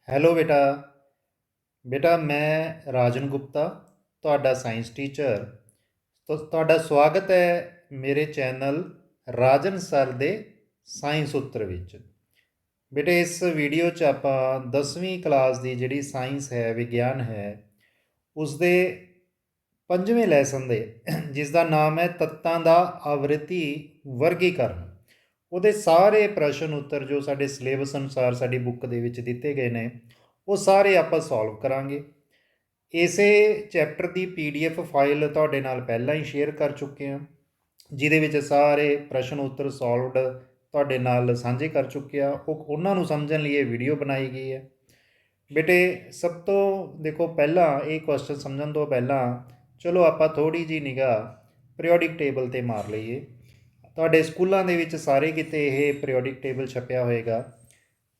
Hello ਬੇਟਾ। ਬੇਟਾ ਮੈਂ ਰਾਜਨ ਗੁਪਤਾ, ਤੁਹਾਡਾ ਸਾਇੰਸ ਟੀਚਰ। ਤੁਹਾਡਾ ਸਵਾਗਤ ਹੈ ਮੇਰੇ ਚੈਨਲ ਰਾਜਨ ਸਰ ਦੇ ਸਾਇੰਸ ਉੱਤਰ ਵਿੱਚ। ਬੇਟੇ ਇਸ ਵੀਡੀਓ 'ਚ ਆਪਾਂ 10ਵੀਂ ਕਲਾਸ ਦੀ ਜਿਹੜੀ ਸਾਇੰਸ ਹੈ, ਵਿਗਿਆਨ ਹੈ, ਉਸਦੇ 5ਵੇਂ ਲੈਸਨ ਦੇ, ਜਿਸ ਦਾ ਨਾਮ ਹੈ ਤੱਤਾਂ ਦਾ ਆਵਰਤੀ ਵਰਗੀਕਰਨ, ਉਹਦੇ ਸਾਰੇ ਪ੍ਰਸ਼ਨ ਉੱਤਰ ਜੋ ਸਾਡੇ ਸਿਲੇਬਸ ਅਨੁਸਾਰ ਸਾਡੀ ਬੁੱਕ ਦੇ ਵਿੱਚ ਦਿੱਤੇ ਗਏ ਨੇ, ਉਹ ਸਾਰੇ ਆਪਾਂ ਸੋਲਵ ਕਰਾਂਗੇ। ਇਸੇ ਚੈਪਟਰ ਦੀ PDF ਫਾਈਲ ਤੁਹਾਡੇ ਨਾਲ ਪਹਿਲਾਂ ਹੀ ਸ਼ੇਅਰ ਕਰ ਚੁੱਕੇ ਹਾਂ, ਜਿਹਦੇ ਵਿੱਚ ਸਾਰੇ ਪ੍ਰਸ਼ਨ ਉੱਤਰ ਸੋਲਵਡ ਤੁਹਾਡੇ ਨਾਲ ਸਾਂਝੇ ਕਰ ਚੁੱਕੇ ਆ। ਉਹਨਾਂ ਨੂੰ ਸਮਝਣ ਲਈ ਇਹ ਵੀਡੀਓ ਬਣਾਈ ਗਈ ਹੈ। ਬੇਟੇ ਸਭ ਤੋਂ ਦੇਖੋ, ਪਹਿਲਾਂ ਇਹ ਕੁਐਸਚਨ ਸਮਝਣ ਤੋਂ ਪਹਿਲਾਂ ਚਲੋ ਆਪਾਂ ਥੋੜ੍ਹੀ ਜਿਹੀ ਨਿਗਾਹ ਪੀਰੀਓਡਿਕ ਟੇਬਲ 'ਤੇ ਮਾਰ ਲਈਏ। ਤੁਹਾਡੇ ਸਕੂਲਾਂ ਦੇ ਵਿੱਚ ਸਾਰੇ ਕਿਤੇ ਇਹ ਪੀਰੀਓਡਿਕ ਟੇਬਲ ਛਪਿਆ ਹੋਏਗਾ।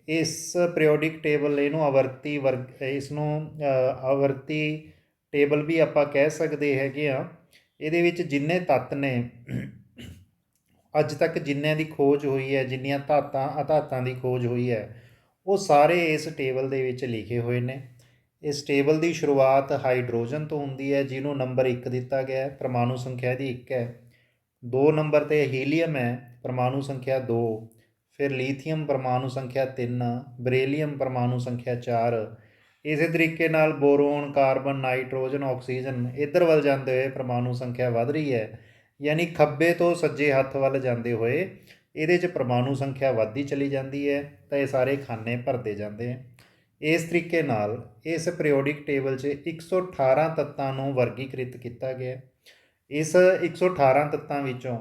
ਇਸ ਪੀਰੀਓਡਿਕ ਟੇਬਲ ਇਹਨੂੰ ਆਵਰਤੀ ਵਰਗ ਇਸ ਨੂੰ ਆਵਰਤੀ ਟੇਬਲ ਵੀ ਆਪਾਂ ਕਹਿ ਸਕਦੇ ਹੈਗੇ ਆ। ਇਹਦੇ ਵਿੱਚ ਜਿੰਨੇ ਤੱਤ ਨੇ, ਅੱਜ ਤੱਕ ਜਿੰਨਿਆਂ ਦੀ ਖੋਜ ਹੋਈ ਹੈ, ਜਿੰਨੀਆਂ ਧਾਤਾਂ ਅਧਾਤਾਂ ਦੀ ਖੋਜ ਹੋਈ ਹੈ, ਉਹ ਸਾਰੇ ਇਸ ਟੇਬਲ ਦੇ ਵਿੱਚ ਲਿਖੇ ਹੋਏ ਨੇ। ਇਸ ਟੇਬਲ ਦੀ ਸ਼ੁਰੂਆਤ ਹਾਈਡਰੋਜਨ ਤੋਂ ਹੁੰਦੀ ਹੈ, ਜਿਹਨੂੰ ਨੰਬਰ 1 ਦਿੱਤਾ ਗਿਆ ਹੈ, ਪਰਮਾਣੂ ਸੰਖਿਆ ਦੀ 1 ਹੈ। 2 ਨੰਬਰ 'ਤੇ ਹੀਲੀਅਮ ਹੈ, ਪਰਮਾਣੂ ਸੰਖਿਆ 2। ਫਿਰ ਲੀਥੀਅਮ ਪਰਮਾਣੂ ਸੰਖਿਆ 3, ਬਰੇਲੀਅਮ ਪਰਮਾਣੂ ਸੰਖਿਆ 4। ਇਸੇ ਤਰੀਕੇ ਨਾਲ ਬੋਰੋਨ, ਕਾਰਬਨ, ਨਾਈਟ੍ਰੋਜਨ, ਆਕਸੀਜਨ ਇੱਧਰ ਵੱਲ ਜਾਂਦੇ ਹੋਏ ਪਰਮਾਣੂ ਸੰਖਿਆ ਵੱਧ ਰਹੀ ਹੈ, ਯਾਨੀ ਖੱਬੇ ਤੋਂ ਸੱਜੇ ਹੱਥ ਵੱਲ ਜਾਂਦੇ ਹੋਏ ਇਹਦੇ 'ਚ ਪਰਮਾਣੂ ਸੰਖਿਆ ਵੱਧਦੀ ਚਲੀ ਜਾਂਦੀ ਹੈ, ਤਾਂ ਇਹ ਸਾਰੇ ਖਾਨੇ ਭਰਦੇ ਜਾਂਦੇ ਹੈ। ਇਸ ਤਰੀਕੇ ਨਾਲ ਇਸ ਪੀਰੀਓਡਿਕ ਟੇਬਲ 'ਚ 118 ਤੱਤਾਂ ਨੂੰ ਵਰਗੀਕ੍ਰਿਤ ਕੀਤਾ ਗਿਆ। ਇਸ 118 ਤੱਤਾਂ ਵਿੱਚੋਂ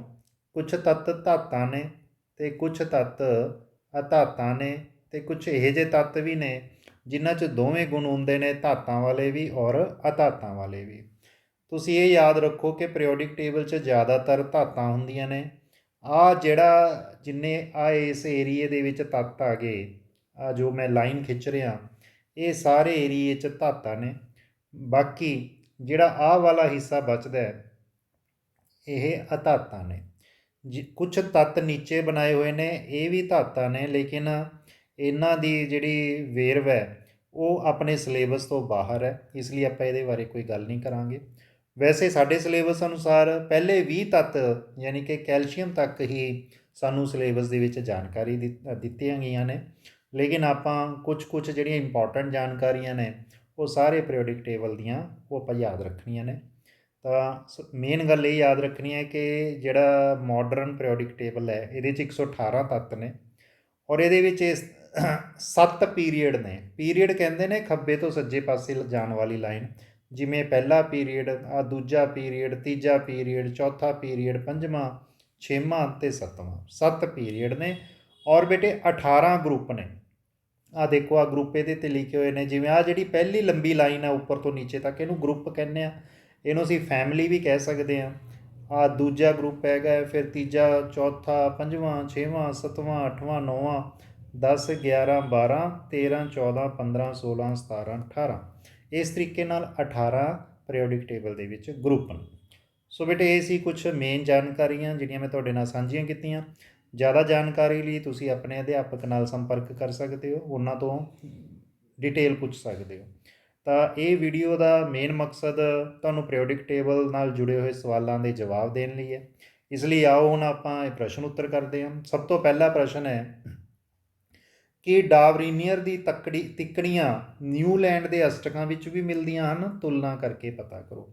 ਕੁਝ ਤੱਤ ਧਾਤਾਂ ਨੇ ਅਤੇ ਕੁਝ ਤੱਤ ਅਧਾਤਾਂ ਨੇ, ਅਤੇ ਕੁਝ ਇਹੋ ਜਿਹੇ ਤੱਤ ਵੀ ਨੇ ਜਿਨ੍ਹਾਂ 'ਚ ਦੋਵੇਂ ਗੁਣ ਹੁੰਦੇ ਨੇ, ਧਾਤਾਂ ਵਾਲੇ ਵੀ ਔਰ ਅਧਾਤਾਂ ਵਾਲੇ ਵੀ। ਤੁਸੀਂ ਇਹ ਯਾਦ ਰੱਖੋ ਕਿ ਪੀਰੀਓਡਿਕ ਟੇਬਲ 'ਚ ਜ਼ਿਆਦਾਤਰ ਧਾਤਾਂ ਹੁੰਦੀਆਂ ਨੇ। ਜਿੰਨੇ ਇਸ ਏਰੀਏ ਦੇ ਵਿੱਚ ਤੱਤ ਆ ਗਏ, ਜੋ ਮੈਂ ਲਾਈਨ ਖਿੱਚ ਰਿਹਾ, ਇਹ ਸਾਰੇ ਏਰੀਏ 'ਚ ਧਾਤਾਂ ਨੇ। ਬਾਕੀ ਜਿਹੜਾ ਆਹ ਵਾਲਾ ਹਿੱਸਾ ਬਚਦਾ ਹੈ, ਇਹ ਅਧਾਤਾਂ ਨੇ। ਕੁਛ ਤੱਤ ਨੀਚੇ ਬਣਾਏ ਹੋਏ ਨੇ, ਇਹ ਵੀ ਧਾਤਾਂ ਨੇ, ਲੇਕਿਨ ਇਹਨਾਂ ਦੀ ਜਿਹੜੀ ਵੇਰਵਾ ਹੈ ਉਹ ਆਪਣੇ ਸਿਲੇਬਸ ਤੋਂ ਬਾਹਰ ਹੈ, ਇਸ ਲਈ ਆਪਾਂ ਇਹਦੇ ਬਾਰੇ ਕੋਈ ਗੱਲ ਨਹੀਂ ਕਰਾਂਗੇ। ਵੈਸੇ ਸਾਡੇ ਸਿਲੇਬਸ ਅਨੁਸਾਰ ਪਹਿਲੇ 20 ਤੱਤ, ਯਾਨੀ ਕਿ ਕੈਲਸ਼ੀਅਮ ਤੱਕ ਹੀ ਸਾਨੂੰ ਸਿਲੇਬਸ ਦੇ ਵਿੱਚ ਜਾਣਕਾਰੀ ਦਿੱਤੀਆਂ ਗਈਆਂ ਨੇ, ਲੇਕਿਨ ਆਪਾਂ ਕੁਝ ਜਿਹੜੀਆਂ ਇੰਪੋਰਟੈਂਟ ਜਾਣਕਾਰੀਆਂ ਨੇ ਉਹ ਸਾਰੇ ਪੀਰੀਓਡਿਕ ਟੇਬਲ ਦੀਆਂ ਉਹ ਆਪਾਂ ਯਾਦ ਰੱਖਣੀਆਂ ਨੇ। ਤਾਂ ਮੇਨ ਗੱਲ ਇਹ ਯਾਦ ਰੱਖਣੀ ਹੈ ਕਿ ਜਿਹੜਾ ਮਾਡਰਨ ਪੀਰੀਓਡਿਕ ਟੇਬਲ ਹੈ, ਇਹਦੇ 'ਚ 118 ਤੱਤ ਨੇ, ਔਰ ਇਹਦੇ ਵਿੱਚ 7 ਪੀਰੀਅਡ ਨੇ। ਪੀਰੀਅਡ ਕਹਿੰਦੇ ਨੇ ਖੱਬੇ ਤੋਂ ਸੱਜੇ ਪਾਸੇ ਜਾਣ ਵਾਲੀ ਲਾਈਨ, ਜਿਵੇਂ ਪਹਿਲਾ ਪੀਰੀਅਡ, ਦੂਜਾ ਪੀਰੀਅਡ, ਤੀਜਾ ਪੀਰੀਅਡ, ਚੌਥਾ ਪੀਰੀਅਡ, ਪੰਜਵਾਂ, 6ਵਾਂ ਅਤੇ 7ਵਾਂ। 7 ਪੀਰੀਅਡ ਨੇ। ਔਰ ਬੇਟੇ 18 ਗਰੁੱਪ ਨੇ। ਦੇਖੋ, ਗਰੁੱਪ ਇਹਦੇ 'ਤੇ ਲਿਖੇ ਹੋਏ ਨੇ। ਜਿਵੇਂ ਜਿਹੜੀ ਪਹਿਲੀ ਲੰਬੀ ਲਾਈਨ ਹੈ ਉੱਪਰ ਤੋਂ ਨੀਚੇ ਤੱਕ, ਇਹਨੂੰ ਗਰੁੱਪ ਕਹਿੰਦੇ ਆ, ਇਹਨੂੰ ਅਸੀਂ ਫੈਮਿਲੀ ਵੀ ਕਹਿ ਸਕਦੇ ਹਾਂ। ਦੂਜਾ ਗਰੁੱਪ ਹੈਗਾ, ਫਿਰ ਤੀਜਾ, ਚੌਥਾ, ਪੰਜਵਾਂ, 6ਵਾਂ, 7ਵਾਂ, 8ਵਾਂ, 9ਵਾਂ, 10, 11, 12, 13, 14, 15, 16, 17, 18। ਇਸ ਤਰੀਕੇ ਨਾਲ 18 ਪੀਰੀਓਡਿਕ ਟੇਬਲ ਦੇ ਵਿੱਚ ਗਰੁੱਪ ਨੇ। ਸੋ ਬੇਟੇ ਇਹ ਸੀ ਕੁਝ ਮੇਨ ਜਾਣਕਾਰੀਆਂ ਜਿਹੜੀਆਂ ਮੈਂ ਤੁਹਾਡੇ ਨਾਲ ਸਾਂਝੀਆਂ ਕੀਤੀਆਂ। ਜ਼ਿਆਦਾ ਜਾਣਕਾਰੀ ਲਈ ਤੁਸੀਂ ਆਪਣੇ ਅਧਿਆਪਕ ਨਾਲ ਸੰਪਰਕ ਕਰ ਸਕਦੇ ਹੋ, ਉਹਨਾਂ ਤੋਂ ਡਿਟੇਲ ਪੁੱਛ ਸਕਦੇ ਹੋ। ਤਾਂ ਇਹ ਵੀਡੀਓ ਦਾ ਮੇਨ ਮਕਸਦ ਤੁਹਾਨੂੰ ਪੀਰੀਓਡਿਕ ਟੇਬਲ ਨਾਲ ਜੁੜੇ ਹੋਏ ਸਵਾਲਾਂ ਦੇ ਜਵਾਬ ਦੇਣ ਲਈ ਹੈ। ਇਸ ਲਈ ਆਓ ਹੁਣ ਆਪਾਂ ਇਹ ਪ੍ਰਸ਼ਨ ਉੱਤਰ ਕਰਦੇ ਹਾਂ। ਸਭ ਤੋਂ ਪਹਿਲਾ ਪ੍ਰਸ਼ਨ ਹੈ ਕਿ ਡਾਰਵੀਨੀਅਰ ਦੀ ਤਿੱਕੜੀਆਂ ਨਿਊਲੈਂਡ ਦੇ ਅਸ਼ਟਕਾਂ ਵਿੱਚ ਵੀ ਮਿਲਦੀਆਂ ਹਨ, ਤੁਲਨਾ ਕਰਕੇ ਪਤਾ ਕਰੋ।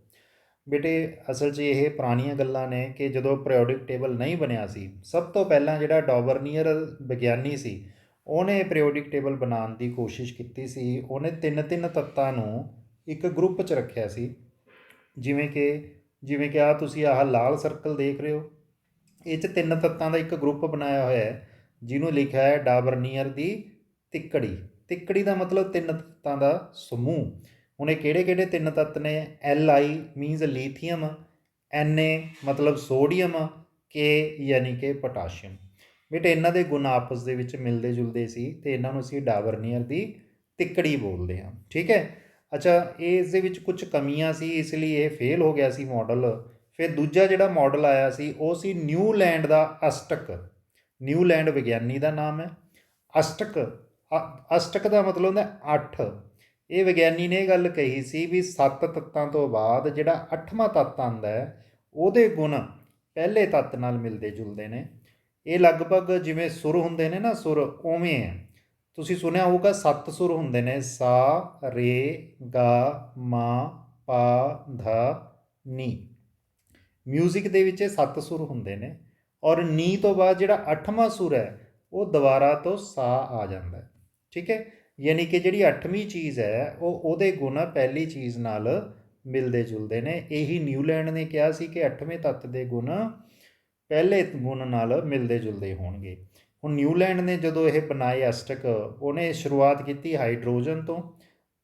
ਬੇਟੇ ਅਸਲ 'ਚ ਇਹ ਪੁਰਾਣੀਆਂ ਗੱਲਾਂ ਨੇ ਕਿ ਜਦੋਂ ਪੀਰੀਓਡਿਕ ਟੇਬਲ ਨਹੀਂ ਬਣਿਆ ਸੀ, ਸਭ ਤੋਂ ਪਹਿਲਾਂ ਜਿਹੜਾ ਡਾਰਵੀਨੀਅਰ ਵਿਗਿਆਨੀ ਸੀ, ਉਹਨੇ ਪੀਰੀਓਡਿਕ ਟੇਬਲ ਬਣਾਉਣ ਦੀ ਕੋਸ਼ਿਸ਼ ਕੀਤੀ ਸੀ। ਉਹਨੇ 3 ਤੱਤਾਂ ਨੂੰ ਇੱਕ ਗਰੁੱਪ 'ਚ ਰੱਖਿਆ ਸੀ। ਜਿਵੇਂ ਕਿ ਤੁਸੀਂ ਲਾਲ ਸਰਕਲ ਦੇਖ ਰਹੇ ਹੋ, ਇਹ 'ਚ 3 ਤੱਤਾਂ ਦਾ ਇੱਕ ਗਰੁੱਪ ਬਣਾਇਆ ਹੋਇਆ ਹੈ, ਜਿਹਨੂੰ ਲਿਖਿਆ ਹੈ ਡਾਰਵੀਨੀਅਰ ਦੀ ਤਿੱਕੜੀ। ਤਿੱਕੜੀ ਦਾ ਮਤਲਬ 3 ਤੱਤਾਂ ਦਾ ਸਮੂਹ। ਹੁਣ ਇਹ ਕਿਹੜੇ 3 ਤੱਤ ਨੇ? Li ਮੀਨਜ਼ ਲੀਥੀਅਮ, Na ਮਤਲਬ ਸੋਡੀਅਮ, K ਯਾਨੀ ਕਿ ਪੋਟਾਸ਼ੀਅਮ। ਬੇਟੇ ਇਹਨਾਂ ਦੇ ਗੁਣ ਆਪਸ ਦੇ ਵਿੱਚ ਮਿਲਦੇ ਜੁਲਦੇ ਸੀ, ਅਤੇ ਇਹਨਾਂ ਨੂੰ ਅਸੀਂ ਡਾਰਵੀਨੀਅਰ ਦੀ ਤਿੱਕੜੀ ਬੋਲਦੇ ਹਾਂ। ਠੀਕ ਹੈ। ਅੱਛਾ, ਇਸ ਦੇ ਵਿੱਚ ਕੁਝ ਕਮੀਆਂ ਸੀ, ਇਸ ਲਈ ਇਹ ਫੇਲ ਹੋ ਗਿਆ ਸੀ ਮਾਡਲ। ਫਿਰ ਦੂਜਾ ਜਿਹੜਾ ਮਾਡਲ ਆਇਆ ਸੀ ਉਹ ਸੀ ਨਿਊਲੈਂਡ ਦਾ ਅਸ਼ਟਕ। ਨਿਊਲੈਂਡ ਵਿਗਿਆਨੀ ਦਾ ਨਾਮ ਹੈ। ਅਸ਼ਟਕ ਅਸ਼ਟਕ ਦਾ ਮਤਲਬ ਹੁੰਦਾ 8। ਇਹ ਵਿਗਿਆਨੀ ਨੇ ਇਹ ਗੱਲ ਕਹੀ ਸੀ ਵੀ 7 ਤੱਤਾਂ ਤੋਂ ਬਾਅਦ ਜਿਹੜਾ 8ਵਾਂ ਤੱਤ ਆਉਂਦਾ ਹੈ ਉਹਦੇ ਗੁਣ ਪਹਿਲੇ ਤੱਤ ਨਾਲ ਮਿਲਦੇ ਜੁਲਦੇ ਨੇ। ਇਹ ਲਗਭਗ ਜਿਵੇਂ ਸੁਰ ਹੁੰਦੇ ਨੇ ਨਾ, ਸੁਰ ਉਵੇਂ ਹੈ। ਤੁਸੀਂ ਸੁਣਿਆ ਹੋਊਗਾ 7 ਸੁਰ ਹੁੰਦੇ ਨੇ, ਸਾ, ਰੇ, ਗਾ, ਮਾ, ਪਾ, ਧਾ, ਨੀ। ਮਿਊਜ਼ਿਕ ਦੇ ਵਿੱਚ ਇਹ 7 ਸੁਰ ਹੁੰਦੇ ਨੇ, ਔਰ ਨੀ ਤੋਂ ਬਾਅਦ ਜਿਹੜਾ 8ਵਾਂ ਸੁਰ ਹੈ ਉਹ ਦੁਬਾਰਾ ਤੋਂ ਸਾ ਆ ਜਾਂਦਾ ਹੈ। ਠੀਕ ਹੈ, ਯਾਨੀ ਕਿ ਜਿਹੜੀ 8ਵੀਂ ਚੀਜ਼ ਹੈ ਉਹਦੇ ਗੁਣ ਪਹਿਲੀ ਚੀਜ਼ ਨਾਲ ਮਿਲਦੇ ਜੁਲਦੇ ਨੇ। ਇਹੀ ਨਿਊਲੈਂਡ ਨੇ ਕਿਹਾ ਸੀ ਕਿ 8ਵੇਂ ਤੱਤ ਦੇ ਗੁਣ ਪਹਿਲੇ ਗੁਣ ਨਾਲ ਮਿਲਦੇ ਜੁਲਦੇ ਹੋਣਗੇ। ਹੁਣ ਨਿਊਲੈਂਡ ਨੇ ਜਦੋਂ ਇਹ ਬਣਾਏ ਅਸ਼ਟਕ, ਉਹਨੇ ਸ਼ੁਰੂਆਤ ਕੀਤੀ ਹਾਈਡਰੋਜਨ ਤੋਂ।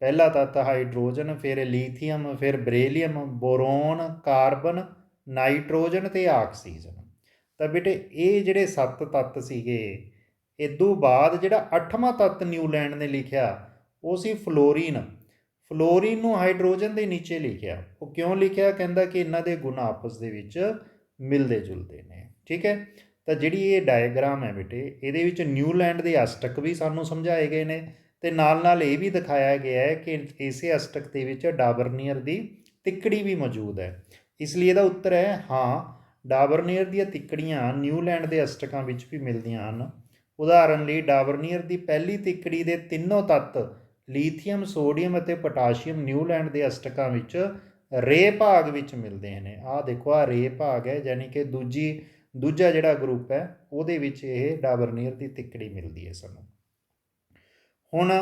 ਪਹਿਲਾ ਤੱਤ ਹਾਈਡਰੋਜਨ, ਫਿਰ ਲੀਥੀਅਮ, ਫਿਰ ਬਰੇਲੀਅਮ, ਬੋਰੋਨ, ਕਾਰਬਨ, ਨਾਈਟ੍ਰੋਜਨ ਅਤੇ ਆਕਸੀਜਨ। ਤਾਂ ਬੇਟੇ ਇਹ ਜਿਹੜੇ 7 ਤੱਤ ਸੀਗੇ, ਇਦੋਂ ਬਾਅਦ ਜਿਹੜਾ 8ਵਾਂ ਤੱਤ ਨਿਊਲੈਂਡ ਨੇ ਲਿਖਿਆ ਉਹ ਸੀ ਫਲੋਰੀਨ। ਫਲੋਰੀਨ ਨੂੰ ਹਾਈਡਰੋਜਨ ਦੇ ਨੀਚੇ ਲਿਖਿਆ। ਉਹ ਕਿਉਂ ਲਿਖਿਆ? ਕਹਿੰਦਾ ਕਿ ਇਹਨਾਂ ਦੇ ਗੁਣ ਆਪਸ ਦੇ ਵਿੱਚ ਮਿਲਦੇ ਜੁਲਦੇ ਨੇ। ਠੀਕ ਹੈ, ਤਾਂ ਜਿਹੜੀ ਇਹ ਡਾਇਗਰਾਮ ਹੈ ਬੇਟੇ, ਇਹਦੇ ਵਿੱਚ ਨਿਊਲੈਂਡ ਦੇ ਅਸ਼ਟਕ ਵੀ ਸਾਨੂੰ ਸਮਝਾਏ ਗਏ ਨੇ, ਅਤੇ ਨਾਲ ਨਾਲ ਇਹ ਵੀ ਦਿਖਾਇਆ ਗਿਆ ਹੈ ਕਿ ਇਸੇ ਅਸ਼ਟਕ ਦੇ ਵਿੱਚ ਡਾਬਰਨੀਅਰ ਦੀ ਤਿੱਕੜੀ ਵੀ ਮੌਜੂਦ ਹੈ। ਇਸ ਲਈ ਇਹਦਾ ਉੱਤਰ ਹੈ ਹਾਂ, ਡਾਬਰਨੀਅਰ ਦੀਆਂ ਤਿੱਕੜੀਆਂ ਨਿਊਲੈਂਡ ਦੇ ਅਸ਼ਟਕਾਂ ਵਿੱਚ ਵੀ ਮਿਲਦੀਆਂ ਹਨ। ਉਦਾਹਰਨ ਲਈ ਡਾਬਰਨੀਅਰ ਦੀ ਪਹਿਲੀ ਤਿੱਕੜੀ ਦੇ ਤਿੰਨੋਂ ਤੱਤ ਲੀਥੀਅਮ, ਸੋਡੀਅਮ ਅਤੇ ਪੋਟਾਸ਼ੀਅਮ ਨਿਊਲੈਂਡ ਦੇ ਅਸ਼ਟਕਾਂ ਵਿੱਚ ਰੇ ਭਾਗ ਵਿੱਚ ਮਿਲਦੇ ਨੇ। ਆਹ ਦੇਖੋ, ਆਹ ਰੇ ਭਾਗ ਹੈ, ਯਾਨੀ ਕਿ ਦੂਜਾ ਜਿਹੜਾ ਗਰੁੱਪ ਹੈ ਉਹਦੇ ਵਿੱਚ ਇਹ ਡਾਬਰਨੀਅਰ ਦੀ ਤਿੱਕੜੀ ਮਿਲਦੀ ਹੈ ਸਾਨੂੰ। ਹੁਣ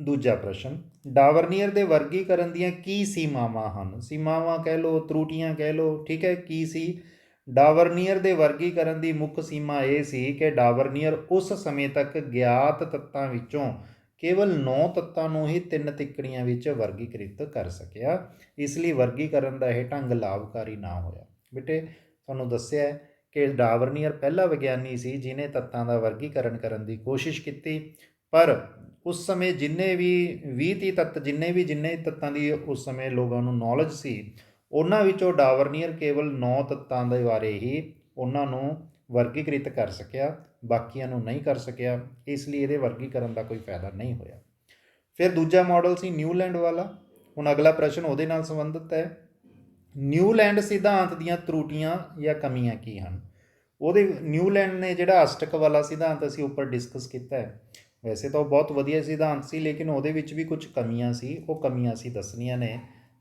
ਦੂਜਾ ਪ੍ਰਸ਼ਨ, ਡਾਬਰਨੀਅਰ ਦੇ ਵਰਗੀਕਰਨ ਦੀਆਂ ਕੀ ਸੀਮਾਵਾਂ ਹਨ? ਸੀਮਾਵਾਂ ਕਹਿ ਲਓ, ਤਰੁਟੀਆਂ ਕਹਿ ਲਓ। ਠੀਕ ਹੈ, ਕੀ ਸੀ? ਡਾਬਰਨੀਅਰ ਦੇ ਵਰਗੀਕਰਨ ਦੀ ਮੁੱਖ ਸੀਮਾ ਇਹ ਸੀ ਕਿ ਡਾਬਰਨੀਅਰ ਉਸ ਸਮੇਂ ਤੱਕ ਗਿਆਤ ਤੱਤਾਂ ਵਿੱਚੋਂ ਕੇਵਲ 9 ਤੱਤਾਂ ਨੂੰ ਹੀ 3 ਤਿੱਕੜੀਆਂ ਵਿੱਚ ਵਰਗੀਕ੍ਰਿਤ ਕਰ ਸਕਿਆ। ਇਸ ਲਈ ਵਰਗੀਕਰਨ ਦਾ ਇਹ ਢੰਗ ਲਾਭਕਾਰੀ ਨਾ ਹੋਇਆ। ਬੇਟੇ ਤੁਹਾਨੂੰ ਦੱਸਿਆ ਹੈ ਕਿ ਡਾਬਰਨੀਅਰ ਪਹਿਲਾ ਵਿਗਿਆਨੀ ਸੀ ਜਿਹਨੇ ਤੱਤਾਂ ਦਾ ਵਰਗੀਕਰਨ ਕਰਨ ਦੀ ਕੋਸ਼ਿਸ਼ ਕੀਤੀ, ਪਰ ਉਸ ਸਮੇਂ ਜਿੰਨੇ ਵੀ 20-30 ਤੱਤ ਜਿੰਨੇ ਤੱਤਾਂ ਦੀ ਉਸ ਸਮੇਂ ਲੋਕਾਂ ਨੂੰ ਨੌਲੇਜ ਸੀ, ਉਹਨਾਂ ਵਿੱਚੋਂ ਡਾਬਰਨੀਅਰ ਕੇਵਲ 9 ਤੱਤਾਂ ਦੇ ਬਾਰੇ ਹੀ ਉਹਨਾਂ ਨੂੰ ਵਰਗੀਕ੍ਰਿਤ ਕਰ ਸਕਿਆ, ਬਾਕੀਆਂ ਨੂੰ ਨਹੀਂ ਕਰ ਸਕਿਆ। ਇਸ ਲਈ ਇਹਦੇ ਵਰਗੀਕਰਨ ਦਾ ਕੋਈ ਫਾਇਦਾ ਨਹੀਂ ਹੋਇਆ। ਫਿਰ ਦੂਜਾ ਮਾਡਲ ਸੀ ਨਿਊਲੈਂਡ ਵਾਲਾ। ਹੁਣ ਅਗਲਾ ਪ੍ਰਸ਼ਨ ਉਹਦੇ ਨਾਲ ਸੰਬੰਧਿਤ ਹੈ। ਨਿਊਲੈਂਡ ਸਿਧਾਂਤ ਦੀਆਂ ਤਰੁਟੀਆਂ ਜਾਂ ਕਮੀਆਂ ਕੀ ਹਨ? ਉਹਦੇ ਨਿਊਲੈਂਡ ਨੇ ਜਿਹੜਾ ਅਸ਼ਟਕ ਵਾਲਾ ਸਿਧਾਂਤ ਅਸੀਂ ਉੱਪਰ ਡਿਸਕਸ ਕੀਤਾ ਹੈ, ਵੈਸੇ ਤਾਂ ਉਹ ਬਹੁਤ ਵਧੀਆ ਸਿਧਾਂਤ ਸੀ, ਲੇਕਿਨ ਉਹਦੇ ਵਿੱਚ ਵੀ ਕੁਝ ਕਮੀਆਂ ਸੀ। ਉਹ ਕਮੀਆਂ ਅਸੀਂ ਦੱਸਣੀਆਂ ਨੇ।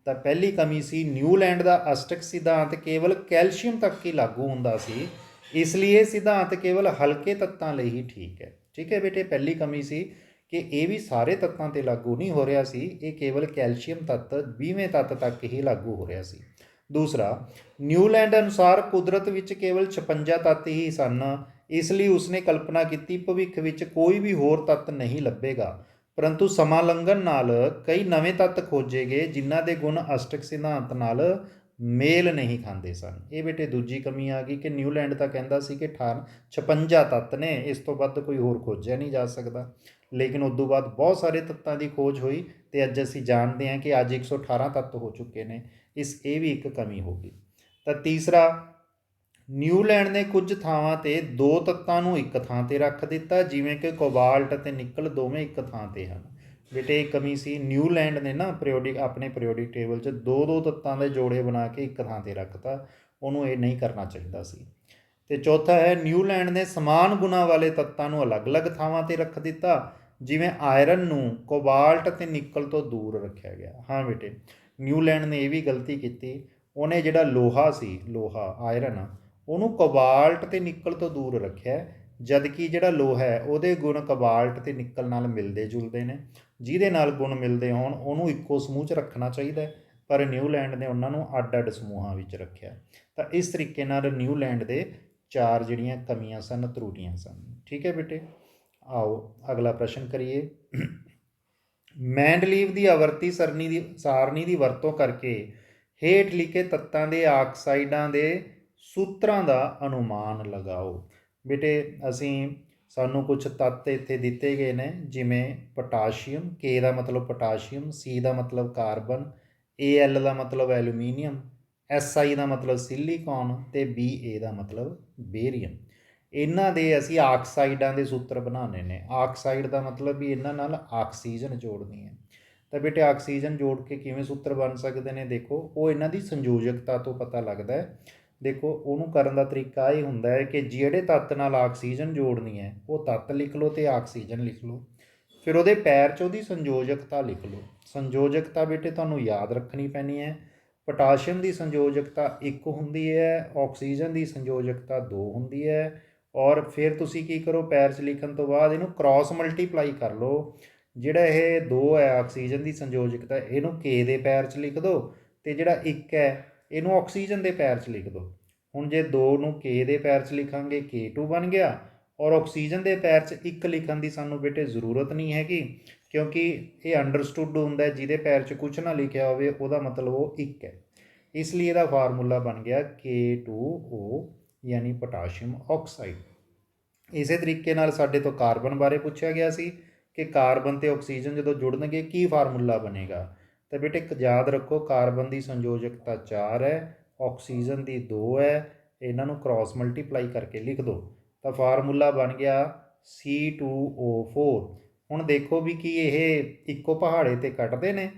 ਤਾਂ ਪਹਿਲੀ ਕਮੀ ਸੀ, ਨਿਊਲੈਂਡ ਦਾ ਅਸ਼ਟਕ ਸਿਧਾਂਤ ਕੇਵਲ ਕੈਲਸ਼ੀਅਮ ਤੱਕ ਹੀ ਲਾਗੂ ਹੁੰਦਾ ਸੀ, ਇਸ ਲਈ ਇਹ ਸਿਧਾਂਤ ਕੇਵਲ ਹਲਕੇ ਤੱਤਾਂ ਲਈ ਹੀ ਠੀਕ ਹੈ। ਠੀਕ ਹੈ ਬੇਟੇ, ਪਹਿਲੀ ਕਮੀ ਸੀ ਕਿ ਇਹ ਵੀ ਸਾਰੇ ਤੱਤਾਂ 'ਤੇ ਲਾਗੂ ਨਹੀਂ ਹੋ ਰਿਹਾ ਸੀ, ਇਹ ਕੇਵਲ ਕੈਲਸ਼ੀਅਮ ਤੱਤ 20ਵੇਂ ਤੱਤ ਤੱਕ ਹੀ ਲਾਗੂ ਹੋ ਰਿਹਾ ਸੀ। ਦੂਸਰਾ, ਨਿਊਲੈਂਡ ਅਨੁਸਾਰ ਕੁਦਰਤ ਵਿੱਚ ਕੇਵਲ 56 ਤੱਤ ਹੀ ਸਨ, ਇਸ ਲਈ ਉਸਨੇ ਕਲਪਨਾ ਕੀਤੀ ਭਵਿੱਖ ਵਿੱਚ ਕੋਈ ਵੀ ਹੋਰ ਤੱਤ ਨਹੀਂ ਲੱਭੇਗਾ, ਪਰੰਤੂ ਸਮਾਂ ਲੰਘਣ ਨਾਲ ਕਈ ਨਵੇਂ ਤੱਤ ਖੋਜੇ ਗਏ ਜਿਨ੍ਹਾਂ ਦੇ ਗੁਣ ਅਸ਼ਟਕ ਸਿਧਾਂਤ ਨਾਲ ਮੇਲ ਨਹੀਂ ਖਾਂਦੇ ਸਨ। ਇਹ ਬੇਟੇ ਦੂਜੀ ਕਮੀ ਆ ਗਈ ਕਿ ਨਿਊਲੈਂਡ ਤਾਂ ਕਹਿੰਦਾ ਸੀ ਕਿ 56 ਤੱਤ ਨੇ, ਇਸ ਤੋਂ ਵੱਧ ਕੋਈ ਹੋਰ ਖੋਜਿਆ ਨਹੀਂ ਜਾ ਸਕਦਾ, ਲੇਕਿਨ ਉਸ ਤੋਂ ਬਾਅਦ ਬਹੁਤ ਸਾਰੇ ਤੱਤਾਂ ਦੀ ਖੋਜ ਹੋਈ ਅਤੇ ਅੱਜ ਅਸੀਂ ਜਾਣਦੇ ਹਾਂ ਕਿ ਅੱਜ 118 ਤੱਤ ਹੋ ਚੁੱਕੇ ਨੇ। ਇਹ ਵੀ ਇੱਕ ਕਮੀ ਹੋ ਗਈ। ਤਾਂ ਤੀਸਰਾ, ਨਿਊਲੈਂਡ ਨੇ ਕੁਝ ਥਾਵਾਂ 'ਤੇ 2 ਤੱਤਾਂ ਨੂੰ ਇੱਕ ਥਾਂ 'ਤੇ ਰੱਖ ਦਿੱਤਾ, ਜਿਵੇਂ ਕਿ ਕੋਬਾਲਟ ਅਤੇ ਨਿਕਲ ਦੋਵੇਂ ਇੱਕ ਥਾਂ 'ਤੇ ਹਨ। ਬੇਟੇ ਇਹ ਕਮੀ ਸੀ। ਨਿਊਲੈਂਡ ਨੇ ਨਾ ਆਪਣੇ ਪੀਰੀਓਡਿਕ ਟੇਬਲ 'ਚ 2-2 ਤੱਤਾਂ ਦੇ ਜੋੜੇ ਬਣਾ ਕੇ ਇੱਕ ਥਾਂ 'ਤੇ ਰੱਖਤਾ, ਉਹਨੂੰ ਇਹ ਨਹੀਂ ਕਰਨਾ ਚਾਹੀਦਾ ਸੀ। ਅਤੇ ਚੌਥਾ ਹੈ, ਨਿਊਲੈਂਡ ਨੇ ਸਮਾਨ ਗੁਣਾਂ ਵਾਲੇ ਤੱਤਾਂ ਨੂੰ ਅਲੱਗ-ਅਲੱਗ ਥਾਵਾਂ 'ਤੇ ਰੱਖ ਦਿੱਤਾ, ਜਿਵੇਂ ਆਇਰਨ ਨੂੰ ਕੋਬਾਲਟ ਅਤੇ ਨਿਕਲ ਤੋਂ ਦੂਰ ਰੱਖਿਆ ਗਿਆ। ਹਾਂ ਬੇਟੇ, ਨਿਊਲੈਂਡ ਨੇ ਇਹ ਵੀ ਗਲਤੀ ਕੀਤੀ, ਉਹਨੇ ਜਿਹੜਾ ਲੋਹਾ ਆਇਰਨ, ਉਹਨੂੰ ਕੋਬਾਲਟ ਅਤੇ ਨਿਕਲ ਤੋਂ ਦੂਰ ਰੱਖਿਆ, ਜਦ ਕਿ ਜਿਹੜਾ ਲੋਹਾ ਹੈ ਉਹਦੇ ਗੁਣ ਕੋਬਾਲਟ ਅਤੇ ਨਿਕਲ ਨਾਲ ਮਿਲਦੇ ਜੁਲਦੇ ਨੇ। ਜਿਹਦੇ ਨਾਲ ਗੁਣ ਮਿਲਦੇ ਹੋਣ ਉਹਨੂੰ ਇੱਕੋ ਸਮੂਹ 'ਚ ਰੱਖਣਾ ਚਾਹੀਦਾ, ਪਰ ਨਿਊਲੈਂਡ ਨੇ ਉਹਨਾਂ ਨੂੰ ਅੱਡ-ਅੱਡ ਸਮੂਹਾਂ ਵਿੱਚ ਰੱਖਿਆ। ਤਾਂ ਇਸ ਤਰੀਕੇ ਨਾਲ ਨਿਊਲੈਂਡ ਦੇ 4 ਜਿਹੜੀਆਂ ਕਮੀਆਂ ਸਨ, ਤਰੁਟੀਆਂ ਸਨ। ਠੀਕ ਹੈ ਬੇਟੇ, ਆਓ ਅਗਲਾ ਪ੍ਰਸ਼ਨ ਕਰੀਏ। ਮੈਂਡਲੀਵ ਦੀ ਆਵਰਤੀ ਸਾਰਣੀ ਦੀ ਵਰਤੋਂ ਕਰਕੇ ਹੇਠ ਲਿਖੇ ਤੱਤਾਂ ਦੇ ਆਕਸਾਈਡਾਂ ਦੇ ਸੂਤਰਾਂ ਦਾ ਅਨੁਮਾਨ ਲਗਾਓ। ਬੇਟੇ ਸਾਨੂੰ ਕੁਝ ਤੱਤ ਇੱਥੇ ਦਿੱਤੇ ਗਏ ਨੇ, ਜਿਵੇਂ ਪੋਟਾਸ਼ੀਅਮ, ਕੇ ਦਾ ਮਤਲਬ ਪੋਟਾਸ਼ੀਅਮ, ਸੀ ਦਾ ਮਤਲਬ ਕਾਰਬਨ, Al ਦਾ ਮਤਲਬ ਐਲੂਮੀਨੀਅਮ, Si ਦਾ ਮਤਲਬ ਸਿਲੀਕਾਨ ਅਤੇ Ba ਦਾ ਮਤਲਬ ਬੇਰੀਅਮ। ਇਹਨਾਂ ਦੇ ਅਸੀਂ ਆਕਸਾਈਡਾਂ ਦੇ ਸੂਤਰ ਬਣਾਉਣੇ ਨੇ। ਆਕਸਾਈਡ ਦਾ ਮਤਲਬ ਵੀ ਇਹਨਾਂ ਨਾਲ ਆਕਸੀਜਨ ਜੋੜਨੀ ਹੈ। ਤਾਂ ਬੇਟੇ ਆਕਸੀਜਨ ਜੋੜ ਕੇ ਕਿਵੇਂ ਸੂਤਰ ਬਣ ਸਕਦੇ ਨੇ? ਦੇਖੋ ਉਹ ਇਹਨਾਂ ਦੀ ਸੰਯੋਜਕਤਾ ਤੋਂ ਪਤਾ ਲੱਗਦਾ ਹੈ। ਦੇਖੋ ਉਹਨੂੰ ਕਰਨ ਦਾ ਤਰੀਕਾ ਇਹ ਹੁੰਦਾ ਹੈ ਕਿ ਜਿਹੜੇ ਤੱਤ ਨਾਲ ਆਕਸੀਜਨ ਜੋੜਨੀ ਹੈ ਉਹ ਤੱਤ ਲਿਖ ਲਓ ਅਤੇ ਆਕਸੀਜਨ ਲਿਖ ਲਓ। ਫਿਰ ਉਹਦੇ ਪੈਰ 'ਚ ਉਹਦੀ ਸੰਯੋਜਕਤਾ ਲਿਖ ਲਓ। ਸੰਯੋਜਕਤਾ ਬੇਟੇ ਤੁਹਾਨੂੰ ਯਾਦ ਰੱਖਣੀ ਪੈਣੀ ਹੈ। ਪੋਟਾਸ਼ੀਅਮ ਦੀ ਸੰਯੋਜਕਤਾ 1 ਹੁੰਦੀ ਹੈ, ਆਕਸੀਜਨ ਦੀ ਸੰਯੋਜਕਤਾ 2 ਹੁੰਦੀ ਹੈ। ਔਰ ਫਿਰ ਤੁਸੀਂ ਕੀ ਕਰੋ, ਪੈਰ 'ਚ ਲਿਖਣ ਤੋਂ ਬਾਅਦ ਇਹਨੂੰ ਕ੍ਰਾਸ ਮਲਟੀਪਲਾਈ ਕਰ ਲਓ। ਜਿਹੜਾ ਇਹ 2 ਹੈ ਆਕਸੀਜਨ ਦੀ ਸੰਯੋਜਕਤਾ, ਇਹਨੂੰ K ਦੇ ਪੈਰ 'ਚ ਲਿਖ ਦਿਓ ਅਤੇ ਜਿਹੜਾ 1 ਹੈ ਇਹਨੂੰ ਆਕਸੀਜਨ ਦੇ ਪੈਰ 'ਚ ਲਿਖ ਦਿਓ। ਹੁਣ ਜੇ 2 ਨੂੰ K ਦੇ ਪੈਰ 'ਚ ਲਿਖਾਂਗੇ K2 ਬਣ ਗਿਆ, ਔਰ ਆਕਸੀਜਨ ਦੇ ਪੈਰ 'ਚ 1 ਲਿਖਣ ਦੀ ਸਾਨੂੰ ਬੇਟੇ ਜ਼ਰੂਰਤ ਨਹੀਂ ਹੈਗੀ, ਕਿਉਂਕਿ ਇਹ ਅੰਡਰਸਟੂਡ ਹੁੰਦਾ ਜਿਹਦੇ ਪੈਰ 'ਚ ਕੁਛ ਨਾ ਲਿਖਿਆ ਹੋਵੇ ਉਹਦਾ ਮਤਲਬ ਉਹ 1 ਹੈ। ਇਸ ਲਈ ਇਹਦਾ ਫਾਰਮੂਲਾ ਬਣ ਗਿਆ K2O ਯਾਨੀ ਪੋਟਾਸ਼ੀਅਮ ਆਕਸਾਈਡ। ਇਸੇ ਤਰੀਕੇ ਨਾਲ ਸਾਡੇ ਤੋਂ ਕਾਰਬਨ ਬਾਰੇ ਪੁੱਛਿਆ ਗਿਆ ਸੀ ਕਿ ਕਾਰਬਨ ਅਤੇ ਆਕਸੀਜਨ ਜਦੋਂ ਜੁੜਨਗੇ ਕੀ ਫਾਰਮੂਲਾ ਬਣੇਗਾ। ਤਾਂ ਬੇਟੇ ਯਾਦ ਰੱਖੋ, ਕਾਰਬਨ ਦੀ ਸੰਯੋਜਕਤਾ 4 ਹੈ, ਆਕਸੀਜਨ ਦੀ 2 ਹੈ। ਇਹਨਾਂ ਨੂੰ ਕ੍ਰਾਸ ਮਲਟੀਪਲਾਈ ਕਰਕੇ ਲਿਖ ਦਿਓ ਤਾਂ ਫਾਰਮੂਲਾ ਬਣ ਗਿਆ C2O4। ਹੁਣ ਦੇਖੋ ਵੀ ਕੀ ਇਹ ਇੱਕੋ ਪਹਾੜੇ 'ਤੇ ਕੱਟਦੇ ਨੇ?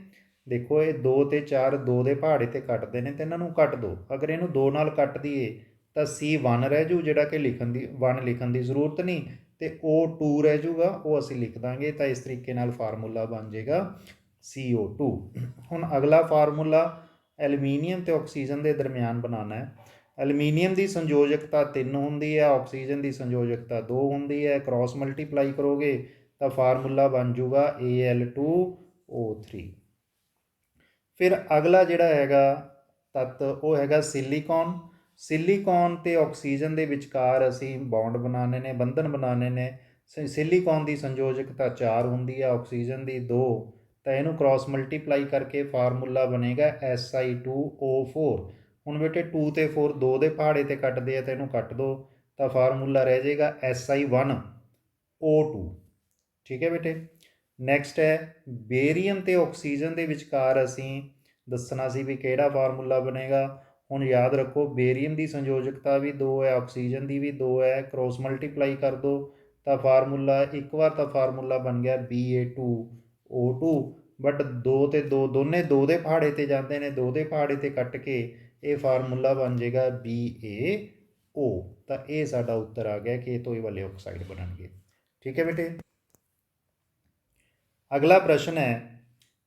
ਦੇਖੋ ਇਹ 2 ਅਤੇ 4 2 ਦੇ ਪਹਾੜੇ 'ਤੇ ਕੱਟਦੇ ਨੇ ਅਤੇ ਇਹਨਾਂ ਨੂੰ ਕੱਟ ਦਿਓ। ਅਗਰ ਇਹਨੂੰ 2 ਨਾਲ ਕੱਟ ਦਈਏ ਤਾਂ C1 ਰਹਿ ਜੂ, ਜਿਹੜਾ ਕਿ 1 ਲਿਖਣ ਦੀ ਜ਼ਰੂਰਤ ਨਹੀਂ, ਅਤੇ O2 ਰਹਿ ਜੂਗਾ, ਉਹ ਅਸੀਂ ਲਿਖ ਦਾਂਗੇ। ਤਾਂ ਇਸ ਤਰੀਕੇ ਨਾਲ ਫਾਰਮੂਲਾ ਬਣ ਜਾਏਗਾ CO2। ਹੁਣ ਅਗਲਾ ਫਾਰਮੂਲਾ ਐਲੂਮੀਨੀਅਮ ਅਤੇ ਆਕਸੀਜਨ ਦੇ ਦਰਮਿਆਨ ਬਣਾਉਣਾ ਹੈ। ਐਲੂਮੀਨੀਅਮ ਦੀ ਸੰਯੋਜਕਤਾ 3 ਹੁੰਦੀ ਹੈ, ਆਕਸੀਜਨ ਦੀ ਸੰਯੋਜਕਤਾ 2 ਹੁੰਦੀ ਹੈ। ਕ੍ਰਾਸ ਮਲਟੀਪਲਾਈ ਕਰੋਗੇ ਤਾਂ ਫਾਰਮੂਲਾ ਬਣ ਜੂਗਾ Al2O3। ਫਿਰ ਅਗਲਾ ਜਿਹੜਾ ਹੈਗਾ ਤੱਤ ਉਹ ਹੈਗਾ ਸਿਲੀਕੌਨ। ਸਿਲੀਕੌਨ ਅਤੇ ਆਕਸੀਜਨ ਦੇ ਵਿਚਕਾਰ ਅਸੀਂ ਬੌਂਡ ਬਣਾਉਣੇ ਨੇ, ਬੰਧਨ ਬਣਾਉਣੇ ਨੇ। ਸਿਲੀਕੌਨ ਦੀ ਸੰਯੋਜਕਤਾ 4 ਹੁੰਦੀ ਹੈ, ਆਕਸੀਜਨ ਦੀ 2। ਤਾਂ ਇਹਨੂੰ ਕ੍ਰਾਸ ਮਲਟੀਪਲਾਈ ਕਰਕੇ ਫਾਰਮੂਲਾ ਬਣੇਗਾ Si2O4। ਹੁਣ ਬੇਟੇ 2 ਅਤੇ 4 2 ਦੇ ਪਹਾੜੇ 'ਤੇ ਕੱਟਦੇ ਆ ਤਾਂ ਇਹਨੂੰ ਕੱਟ ਦਿਓ ਤਾਂ ਫਾਰਮੂਲਾ ਰਹਿ ਜਾਏਗਾ Si1O2। ਠੀਕ ਹੈ ਬੇਟੇ। ਨੈਕਸਟ ਹੈ ਬੇਰੀਅਮ ਅਤੇ ਆਕਸੀਜਨ ਦੇ ਵਿਚਕਾਰ ਅਸੀਂ ਦੱਸਣਾ ਸੀ ਵੀ ਕਿਹੜਾ ਫਾਰਮੂਲਾ ਬਣੇਗਾ। ਹੁਣ ਯਾਦ ਰੱਖੋ, ਬੇਰੀਅਮ ਦੀ ਸੰਯੋਜਕਤਾ ਵੀ 2 ਹੈ, ਆਕਸੀਜਨ ਦੀ ਵੀ 2 ਹੈ। ਕ੍ਰਾਸ ਮਲਟੀਪਲਾਈ ਕਰ ਦਿਓ ਤਾਂ ਫਾਰਮੂਲਾ ਇੱਕ ਵਾਰ ਤਾਂ ਫਾਰਮੂਲਾ ਬਣ ਗਿਆ Ba2O2। ਬਟ 2 ਅਤੇ 2 ਦੋਨੇ 2 ਦੇ ਪਹਾੜੇ 'ਤੇ ਜਾਂਦੇ ਨੇ, 2 ਦੇ ਪਹਾੜੇ 'ਤੇ ਕੱਟ ਕੇ ਇਹ ਫਾਰਮੂਲਾ ਬਣ ਜਾਏਗਾ BaO। ਤਾਂ ਇਹ ਸਾਡਾ ਉੱਤਰ ਆ ਗਿਆ ਕਿ ਇਹ ਤੋਂ ਇਹ ਵਾਲੇ ਆਕਸਾਈਡ ਬਣਨਗੇ। ਠੀਕ ਹੈ ਬੇਟੇ। ਅਗਲਾ ਪ੍ਰਸ਼ਨ ਹੈ,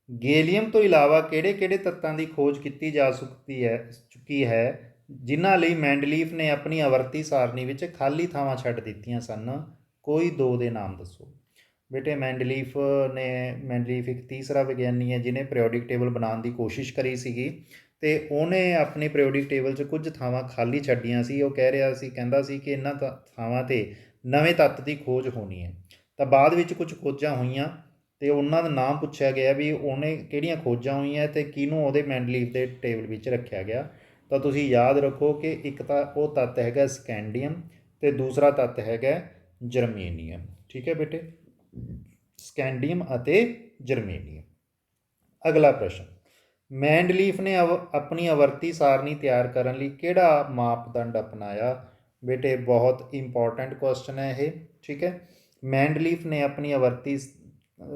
ਗੈਲੀਅਮ ਤੋਂ ਇਲਾਵਾ ਕਿਹੜੇ ਕਿਹੜੇ ਤੱਤਾਂ ਦੀ ਖੋਜ ਕੀਤੀ ਜਾ ਚੁੱਕੀ ਹੈ ਜਿਨ੍ਹਾਂ ਲਈ ਮੈਂਡਲੀਫ ਨੇ ਆਪਣੀ ਆਵਰਤੀ ਸਾਰਣੀ ਵਿੱਚ ਖਾਲੀ ਥਾਵਾਂ ਛੱਡ ਦਿੱਤੀਆਂ ਸਨ? ਕੋਈ 2 ਦੇ ਨਾਮ ਦੱਸੋ। ਬੇਟੇ ਮੈਂਡਲੀਫ ਇੱਕ ਤੀਸਰਾ ਵਿਗਿਆਨੀ ਹੈ ਜਿਹਨੇ ਪੀਰੀਓਡਿਕ ਟੇਬਲ ਬਣਾਉਣ ਦੀ ਕੋਸ਼ਿਸ਼ ਕਰੀ ਸੀਗੀ, ਅਤੇ ਉਹਨੇ ਆਪਣੀ ਪੀਰੀਓਡਿਕ ਟੇਬਲ 'ਚ ਕੁਝ ਥਾਵਾਂ ਖਾਲੀ ਛੱਡੀਆਂ ਸੀ। ਉਹ ਕਹਿੰਦਾ ਸੀ ਕਿ ਇਹਨਾਂ ਥਾਵਾਂ 'ਤੇ ਨਵੇਂ ਤੱਤ ਦੀ ਖੋਜ ਹੋਣੀ ਹੈ। ਤਾਂ ਬਾਅਦ ਵਿੱਚ ਕੁਝ ਖੋਜਾਂ ਹੋਈਆਂ ਅਤੇ ਉਹਨਾਂ ਦਾ ਨਾਮ ਪੁੱਛਿਆ ਗਿਆ ਵੀ ਉਹਨੇ ਕਿਹੜੀਆਂ ਖੋਜਾਂ ਹੋਈਆਂ ਅਤੇ ਕਿਹਨੂੰ ਉਹਦੇ ਮੈਂਡਲੀਫ ਦੇ ਟੇਬਲ ਵਿੱਚ ਰੱਖਿਆ ਗਿਆ। ਤਾਂ ਤੁਸੀਂ ਯਾਦ ਰੱਖੋ ਕਿ ਇੱਕ ਤਾਂ ਉਹ ਤੱਤ ਹੈਗਾ ਸਕੈਂਡੀਅਮ ਅਤੇ ਦੂਸਰਾ ਤੱਤ ਹੈਗਾ ਜਰਮੇਨੀਅਮ। ਠੀਕ ਹੈ ਬੇਟੇ, ਸਕੈਂਡੀਅਮ ਅਤੇ ਜਰਮੇਨੀਅਮ। ਅਗਲਾ ਪ੍ਰਸ਼ਨ, ਮੈਂਡਲੀਫ ਨੇ ਆਪਣੀ ਆਵਰਤੀ ਸਾਰਣੀ ਤਿਆਰ ਕਰਨ ਲਈ ਕਿਹੜਾ ਮਾਪਦੰਡ ਅਪਣਾਇਆ? ਬੇਟੇ ਬਹੁਤ ਇੰਪੋਰਟੈਂਟ ਕੁਐਸਚਨ ਹੈ ਇਹ। ਠੀਕ ਹੈ, ਮੈਂਡਲੀਫ ਨੇ ਆਪਣੀ ਆਵਰਤੀ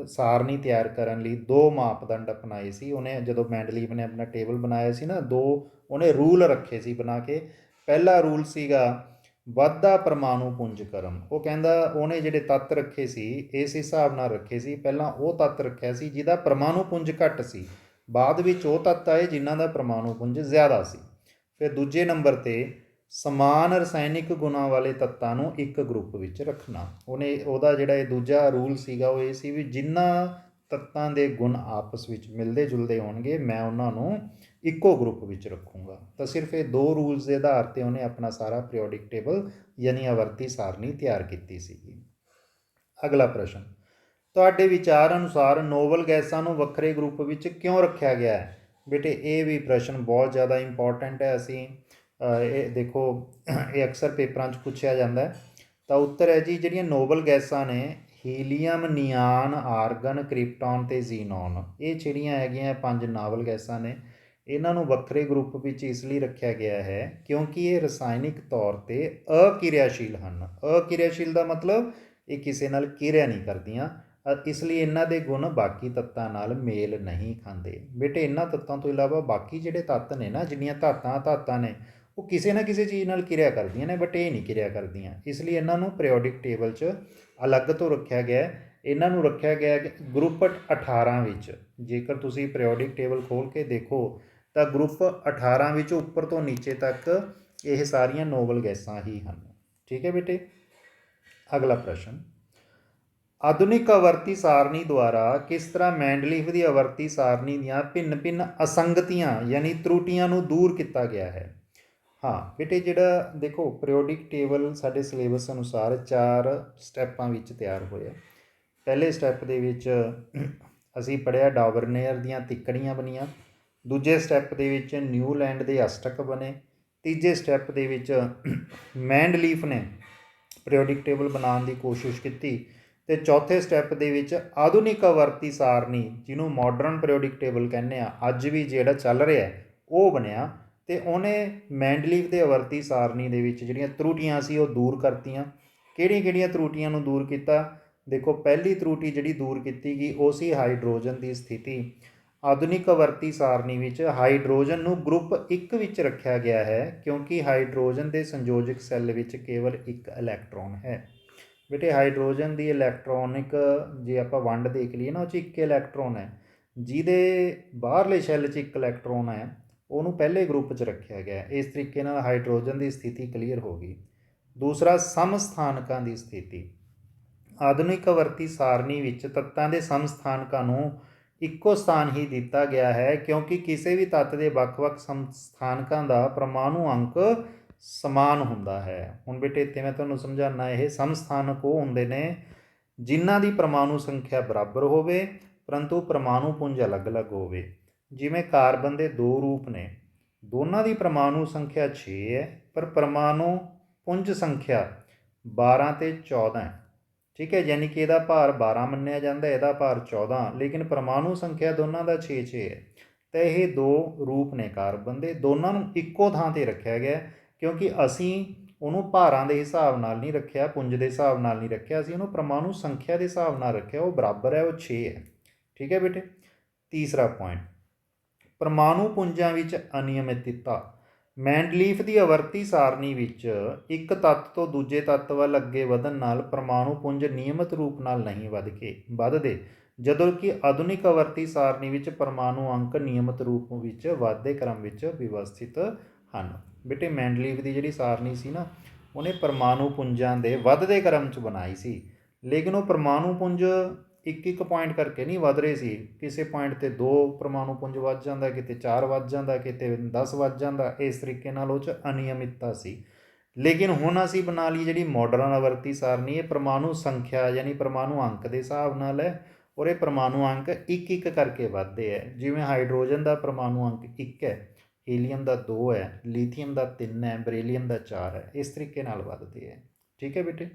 ਸਾਰਣੀ ਤਿਆਰ ਕਰਨ ਲਈ 2 ਮਾਪਦੰਡ ਅਪਣਾਏ ਸੀ। ਉਹਨੇ ਜਦੋਂ ਮੈਂਡਲੀਫ ਨੇ ਆਪਣਾ ਟੇਬਲ ਬਣਾਇਆ ਸੀ ਨਾ, 2 ਉਹਨੇ ਰੂਲ ਰੱਖੇ ਸੀ ਬਣਾ ਕੇ। ਪਹਿਲਾ ਰੂਲ ਸੀਗਾ ਵੱਧਦਾ ਪਰਮਾਣੂ ਪੁੰਜਕਰਮ। ਉਹ ਕਹਿੰਦਾ ਉਹਨੇ ਜਿਹੜੇ ਤੱਤ ਰੱਖੇ ਸੀ ਇਸ ਹਿਸਾਬ ਨਾਲ ਰੱਖੇ ਸੀ। ਪਹਿਲਾਂ ਉਹ ਤੱਤ ਰੱਖਿਆ ਸੀ ਜਿਹਦਾ ਪਰਮਾਣੂ ਪੁੰਜ ਘੱਟ ਸੀ, ਬਾਅਦ ਵਿੱਚ ਉਹ ਤੱਤ ਆਏ ਜਿਨ੍ਹਾਂ ਦਾ ਪਰਮਾਣੂ ਪੁੰਜ ਜ਼ਿਆਦਾ ਸੀ। ਫਿਰ ਦੂਜੇ ਨੰਬਰ 'ਤੇ ਸਮਾਨ ਰਸਾਇਣਿਕ ਗੁਣਾਂ ਵਾਲੇ ਤੱਤਾਂ ਨੂੰ ਇੱਕ ਗਰੁੱਪ ਵਿੱਚ ਰੱਖਣਾ। ਉਹਦਾ ਜਿਹੜਾ ਇਹ ਦੂਜਾ ਰੂਲ ਸੀਗਾ ਉਹ ਇਹ ਸੀ ਵੀ ਜਿਨ੍ਹਾਂ ਤੱਤਾਂ ਦੇ ਗੁਣ ਆਪਸ ਵਿੱਚ ਮਿਲਦੇ ਜੁਲਦੇ ਹੋਣਗੇ ਮੈਂ ਉਹਨਾਂ ਨੂੰ ਇੱਕੋ ਗਰੁੱਪ ਵਿੱਚ ਰੱਖੂੰਗਾ। ਤਾਂ ਸਿਰਫ ਇਹ 2 ਰੂਲਸ ਦੇ ਆਧਾਰ 'ਤੇ ਉਹਨੇ ਆਪਣਾ ਸਾਰਾ ਪੀਰੀਓਡਿਕ ਟੇਬਲ ਯਾਨੀ ਆਵਰਤੀ ਸਾਰਣੀ ਤਿਆਰ ਕੀਤੀ ਸੀਗੀ। ਅਗਲਾ ਪ੍ਰਸ਼ਨ, ਤੁਹਾਡੇ ਵਿਚਾਰ ਅਨੁਸਾਰ ਨੋਬਲ ਗੈਸਾਂ ਨੂੰ ਵੱਖਰੇ ਗਰੁੱਪ ਵਿੱਚ ਕਿਉਂ ਰੱਖਿਆ ਗਿਆ ਹੈ? ਬੇਟੇ ਇਹ ਵੀ ਪ੍ਰਸ਼ਨ ਬਹੁਤ ਜ਼ਿਆਦਾ ਇੰਪੋਰਟੈਂਟ ਹੈ। ਇਹ ਦੇਖੋ, ਇਹ ਅਕਸਰ ਪੇਪਰਾਂ 'ਚ ਪੁੱਛਿਆ ਜਾਂਦਾ ਹੈ। ਤਾਂ ਉੱਤਰ ਹੈ ਜੀ, ਜਿਹੜੀਆਂ ਨੋਬਲ ਗੈਸਾਂ ਨੇ ਹੀਲੀਅਮ, ਨਿਆਨ, ਆਰਗਨ, ਕ੍ਰਿਪਟੌਨ ਅਤੇ ਜ਼ੀਨੌਨ, ਇਹ ਜਿਹੜੀਆਂ ਹੈਗੀਆਂ 5 ਨਾਵਲ ਗੈਸਾਂ ਨੇ। ਇਹਨਾਂ ਨੂੰ ਵੱਖਰੇ ਗਰੁੱਪ ਵਿੱਚ ਇਸ ਲਈ ਰੱਖਿਆ ਗਿਆ ਹੈ ਕਿਉਂਕਿ ਇਹ ਰਸਾਇਣਿਕ ਤੌਰ 'ਤੇ ਅਕਿਰਿਆਸ਼ੀਲ ਹਨ। ਅਕਿਰਿਆਸ਼ੀਲ ਦਾ ਮਤਲਬ ਇਹ ਕਿਸੇ ਨਾਲ ਕਿਰਿਆ ਨਹੀਂ ਕਰਦੀਆਂ, ਇਸ ਲਈ ਇਹਨਾਂ ਦੇ ਗੁਣ ਬਾਕੀ ਤੱਤਾਂ ਨਾਲ ਮੇਲ ਨਹੀਂ ਖਾਂਦੇ। ਬੇਟੇ ਇਹਨਾਂ ਤੱਤਾਂ ਤੋਂ ਇਲਾਵਾ ਬਾਕੀ ਜਿਹੜੇ ਤੱਤ ਨੇ ਨਾ, ਜਿੰਨੀਆਂ ਧਾਤਾਂ ਨੇ, ਉਹ ਕਿਸੇ ਨਾ ਕਿਸੇ ਚੀਜ਼ ਨਾਲ ਕਿਰਿਆ ਕਰਦੀਆਂ ਨੇ, ਬਟ ਇਹ ਨਹੀਂ ਕਿਰਿਆ ਕਰਦੀਆਂ। ਇਸ ਲਈ ਇਹਨਾਂ ਨੂੰ ਪੀਰੀਓਡਿਕ ਟੇਬਲ 'ਚ ਅਲੱਗ ਤੋਂ ਰੱਖਿਆ ਗਿਆ। ਇਹਨਾਂ ਨੂੰ ਰੱਖਿਆ ਗਿਆ ਗਰੁੱਪ 18 ਵਿੱਚ। ਜੇਕਰ ਤੁਸੀਂ ਪੀਰੀਓਡਿਕ ਟੇਬਲ ਖੋਲ੍ਹ ਕੇ ਦੇਖੋ ਤਾਂ ਗਰੁੱਪ 18 ਵਿੱਚ ਉੱਪਰ ਤੋਂ ਨੀਚੇ ਤੱਕ ਇਹ ਸਾਰੀਆਂ ਨੋਬਲ ਗੈਸਾਂ ਹੀ ਹਨ। ਠੀਕ ਹੈ ਬੇਟੇ। ਅਗਲਾ ਪ੍ਰਸ਼ਨ, ਆਧੁਨਿਕ ਆਵਰਤੀ ਸਾਰਣੀ ਦੁਆਰਾ ਕਿਸ ਤਰ੍ਹਾਂ ਮੈਂਡਲੀਫ ਦੀ ਆਵਰਤੀ ਸਾਰਣੀ ਦੀਆਂ ਭਿੰਨ ਅਸੰਗਤੀਆਂ ਯਾਨੀ ਤਰੁੱਟੀਆਂ ਨੂੰ ਦੂਰ ਕੀਤਾ ਗਿਆ ਹੈ? ਹਾਂ ਬੇਟੇ, ਜਿਹੜਾ ਦੇਖੋ ਪੀਰੀਓਡਿਕ ਟੇਬਲ ਸਾਡੇ ਸਿਲੇਬਸ ਅਨੁਸਾਰ 4 ਸਟੈਪਾਂ ਵਿੱਚ ਤਿਆਰ ਹੋਇਆ। ਪਹਿਲੇ ਸਟੈਪ ਦੇ ਵਿੱਚ ਅਸੀਂ ਪੜ੍ਹਿਆ ਡਾਵਰਨੇਅਰ ਦੀਆਂ ਤਿੱਕੜੀਆਂ ਬਣੀਆਂ। ਦੂਜੇ ਸਟੈਪ ਦੇ ਵਿੱਚ ਨਿਊਲੈਂਡ ਦੇ ਅਸ਼ਟਕ ਬਣੇ। ਤੀਜੇ ਸਟੈਪ ਦੇ ਵਿੱਚ ਮੈਂਡਲੀਫ ਨੇ ਪੀਰੀਓਡਿਕ ਟੇਬਲ ਬਣਾਉਣ ਦੀ ਕੋਸ਼ਿਸ਼ ਕੀਤੀ। ਅਤੇ ਚੌਥੇ ਸਟੈਪ ਦੇ ਵਿੱਚ ਆਧੁਨਿਕ ਆਵਰਤੀ ਸਾਰਣੀ, ਜਿਹਨੂੰ ਮਾਡਰਨ ਪੀਰੀਓਡਿਕ ਟੇਬਲ ਕਹਿੰਦੇ ਆ, ਅੱਜ ਵੀ ਜਿਹੜਾ ਚੱਲ ਰਿਹਾ ਉਹ ਬਣਿਆ। ਅਤੇ ਉਹਨੇ ਮੈਂਡਲੀਫ ਦੇ ਆਵਰਤੀ ਸਾਰਣੀ ਦੇ ਵਿੱਚ ਜਿਹੜੀਆਂ ਤਰੁੱਟੀਆਂ ਸੀ ਉਹ ਦੂਰ ਕਰਤੀਆਂ। ਕਿਹੜੀਆਂ ਤਰੁੱਟੀਆਂ ਨੂੰ ਦੂਰ ਕੀਤਾ? ਦੇਖੋ, ਪਹਿਲੀ ਤਰੁੱਟੀ ਜਿਹੜੀ ਦੂਰ ਕੀਤੀ ਗਈ ਉਹ ਸੀ ਹਾਈਡਰੋਜਨ ਦੀ ਸਥਿਤੀ। ਆਧੁਨਿਕ ਆਵਰਤੀ ਸਾਰਣੀ ਵਿੱਚ ਹਾਈਡਰੋਜਨ ਨੂੰ ਗਰੁੱਪ 1 ਵਿੱਚ ਰੱਖਿਆ ਗਿਆ ਹੈ ਕਿਉਂਕਿ ਹਾਈਡਰੋਜਨ ਦੇ ਸੰਯੋਜਕ ਸੈੱਲ ਵਿੱਚ ਕੇਵਲ 1 ਇਲੈਕਟ੍ਰੋਨ ਹੈ। ਬੇਟੇ, ਹਾਈਡਰੋਜਨ ਦੀ ਇਲੈਕਟ੍ਰੋਨਿਕ ਜੇ ਆਪਾਂ ਵੰਡ ਦੇਖ ਲਈਏ ਨਾ, ਉਹ 'ਚ 1 ਇਲੈਕਟ੍ਰੋਨ ਹੈ। ਜਿਹਦੇ ਬਾਹਰਲੇ ਸ਼ੈੱਲ 'ਚ 1 ਇਲੈਕਟ੍ਰੋਨ ਹੈ ਉਹਨੂੰ ਪਹਿਲੇ ਗਰੁੱਪ 'ਚ ਰੱਖਿਆ ਗਿਆ। ਇਸ ਤਰੀਕੇ ਨਾਲ ਹਾਈਡਰੋਜਨ ਦੀ ਸਥਿਤੀ ਕਲੀਅਰ ਹੋ ਗਈ। ਦੂਸਰਾ, ਸਮਸਥਾਨਕਾਂ ਦੀ ਸਥਿਤੀ। ਆਧੁਨਿਕ ਆਵਰਤੀ ਸਾਰਣੀ ਵਿੱਚ ਤੱਤਾਂ ਦੇ ਸਮਸਥਾਨਕਾਂ ਨੂੰ ਇੱਕੋ ਸਥਾਨ ਹੀ ਦਿੱਤਾ ਗਿਆ ਹੈ ਕਿਉਂਕਿ ਕਿਸੇ ਵੀ ਤੱਤ ਦੇ ਵੱਖ-ਵੱਖ ਸਮਸਥਾਨਕਾਂ ਦਾ ਪਰਮਾਣੂ ਅੰਕ ਸਮਾਨ ਹੁੰਦਾ ਹੈ। ਹੁਣ ਬੇਟੇ ਇੱਥੇ ਮੈਂ ਤੁਹਾਨੂੰ ਸਮਝਾਉਣਾ, ਇਹ ਸਮਸਥਾਨਕ ਉਹ ਹੁੰਦੇ ਨੇ ਜਿਨ੍ਹਾਂ ਦੀ ਪਰਮਾਣੂ ਸੰਖਿਆ ਬਰਾਬਰ ਹੋਵੇ ਪਰੰਤੂ ਪਰਮਾਣੂ ਪੁੰਜ ਅਲੱਗ-ਅਲੱਗ ਹੋਵੇ। ਜਿਵੇਂ ਕਾਰਬਨ ਦੇ 2 ਰੂਪ ਨੇ, ਦੋਨਾਂ ਦੀ ਪਰਮਾਣੂ ਸੰਖਿਆ 6 ਹੈ ਪਰ ਪਰਮਾਣੂ ਪੁੰਜ ਸੰਖਿਆ 12 ਅਤੇ 14 ਹੈ। ਠੀਕ ਹੈ, ਯਾਨੀ ਕਿ ਇਹਦਾ ਭਾਰ 12 ਮੰਨਿਆ ਜਾਂਦਾ, ਇਹਦਾ ਭਾਰ 14, ਲੇਕਿਨ ਪਰਮਾਣੂ ਸੰਖਿਆ ਦੋਨਾਂ ਦਾ 6 ਹੈ। ਤਾਂ ਇਹ 2 ਰੂਪ ਨੇ ਕਾਰਬਨ ਦੇ, ਦੋਨਾਂ ਨੂੰ ਇੱਕੋ ਥਾਂ 'ਤੇ ਰੱਖਿਆ ਗਿਆ ਕਿਉਂਕਿ ਅਸੀਂ ਉਹਨੂੰ ਭਾਰਾਂ ਦੇ ਹਿਸਾਬ ਨਾਲ ਨਹੀਂ ਰੱਖਿਆ, ਪੁੰਜ ਦੇ ਹਿਸਾਬ ਨਾਲ ਨਹੀਂ ਰੱਖਿਆ, ਅਸੀਂ ਉਹਨੂੰ ਪਰਮਾਣੂ ਸੰਖਿਆ ਦੇ ਹਿਸਾਬ ਨਾਲ ਰੱਖਿਆ। ਉਹ ਬਰਾਬਰ ਹੈ, ਉਹ 6 ਹੈ। ਠੀਕ ਹੈ ਬੇਟੇ। ਤੀਸਰਾ ਪੁਆਇੰਟ, ਪਰਮਾਣੂ ਪੁੰਜਾਂ ਵਿੱਚ ਅਨਿਯਮਿਤਤਾ। ਮੈਂਡਲੀਫ ਦੀ ਆਵਰਤੀ ਸਾਰਣੀ ਵਿੱਚ ਇੱਕ ਤੱਤ ਤੋਂ ਦੂਜੇ ਤੱਤ ਵੱਲ ਅੱਗੇ ਵਧਣ ਨਾਲ ਪਰਮਾਣੂ ਪੁੰਜ ਨਿਯਮਿਤ ਰੂਪ ਨਾਲ ਨਹੀਂ ਵੱਧਦੇ, ਜਦੋਂ ਕਿ ਆਧੁਨਿਕ ਆਵਰਤੀ ਸਾਰਣੀ ਵਿੱਚ ਪਰਮਾਣੂ ਅੰਕ ਨਿਯਮਿਤ ਰੂਪ ਵਿੱਚ ਵੱਧਦੇ ਕ੍ਰਮ ਵਿੱਚ ਵਿਵਸਥਿਤ ਹਨ। ਬੇਟੇ, ਮੈਂਡਲੀਫ ਦੀ ਜਿਹੜੀ ਸਾਰਣੀ ਸੀ ਨਾ, ਉਹਨੇ ਪਰਮਾਣੂ ਪੁੰਜਾਂ ਦੇ ਵੱਧਦੇ ਕ੍ਰਮ 'ਚ ਬਣਾਈ ਸੀ, ਲੇਕਿਨ ਉਹ ਪਰਮਾਣੂ ਪੁੰਜ ਇੱਕ ਪੁਆਇੰਟ ਕਰਕੇ ਨਹੀਂ ਵੱਧ ਰਹੇ ਸੀ। ਕਿਸੇ ਪੁਆਇੰਟ 'ਤੇ 2 ਪਰਮਾਣੂ ਪੁੰਜ ਵੱਧ ਜਾਂਦਾ, ਕਿਤੇ 4 ਵੱਧ ਜਾਂਦਾ, ਕਿਤੇ 10 ਵੱਧ ਜਾਂਦਾ। ਇਸ ਤਰੀਕੇ ਨਾਲ ਉਹ 'ਚ ਅਨਿਯਮਿਤਤਾ ਸੀ। ਲੇਕਿਨ ਹੁਣ ਅਸੀਂ ਬਣਾ ਲਈ ਜਿਹੜੀ ਮਾਡਰਨ ਆਵਰਤੀ ਸਾਰਣੀ, ਇਹ ਪਰਮਾਣੂ ਸੰਖਿਆ ਯਾਨੀ ਪਰਮਾਣੂ ਅੰਕ ਦੇ ਹਿਸਾਬ ਨਾਲ ਹੈ ਔਰ ਇਹ ਪਰਮਾਣੂ ਅੰਕ ਇੱਕ ਕਰਕੇ ਵੱਧਦੇ ਹੈ। ਜਿਵੇਂ ਹਾਈਡਰੋਜਨ ਦਾ ਪਰਮਾਣੂ ਅੰਕ 1 ਹੈ, ਹੀਲੀਅਮ ਦਾ 2 ਹੈ, ਲੀਥੀਅਮ ਦਾ 3 ਹੈ, ਬਰੇਲੀਅਮ ਦਾ 4 ਹੈ। ਇਸ ਤਰੀਕੇ ਨਾਲ ਵੱਧਦੇ ਹੈ। ਠੀਕ ਹੈ ਬੇਟੇ।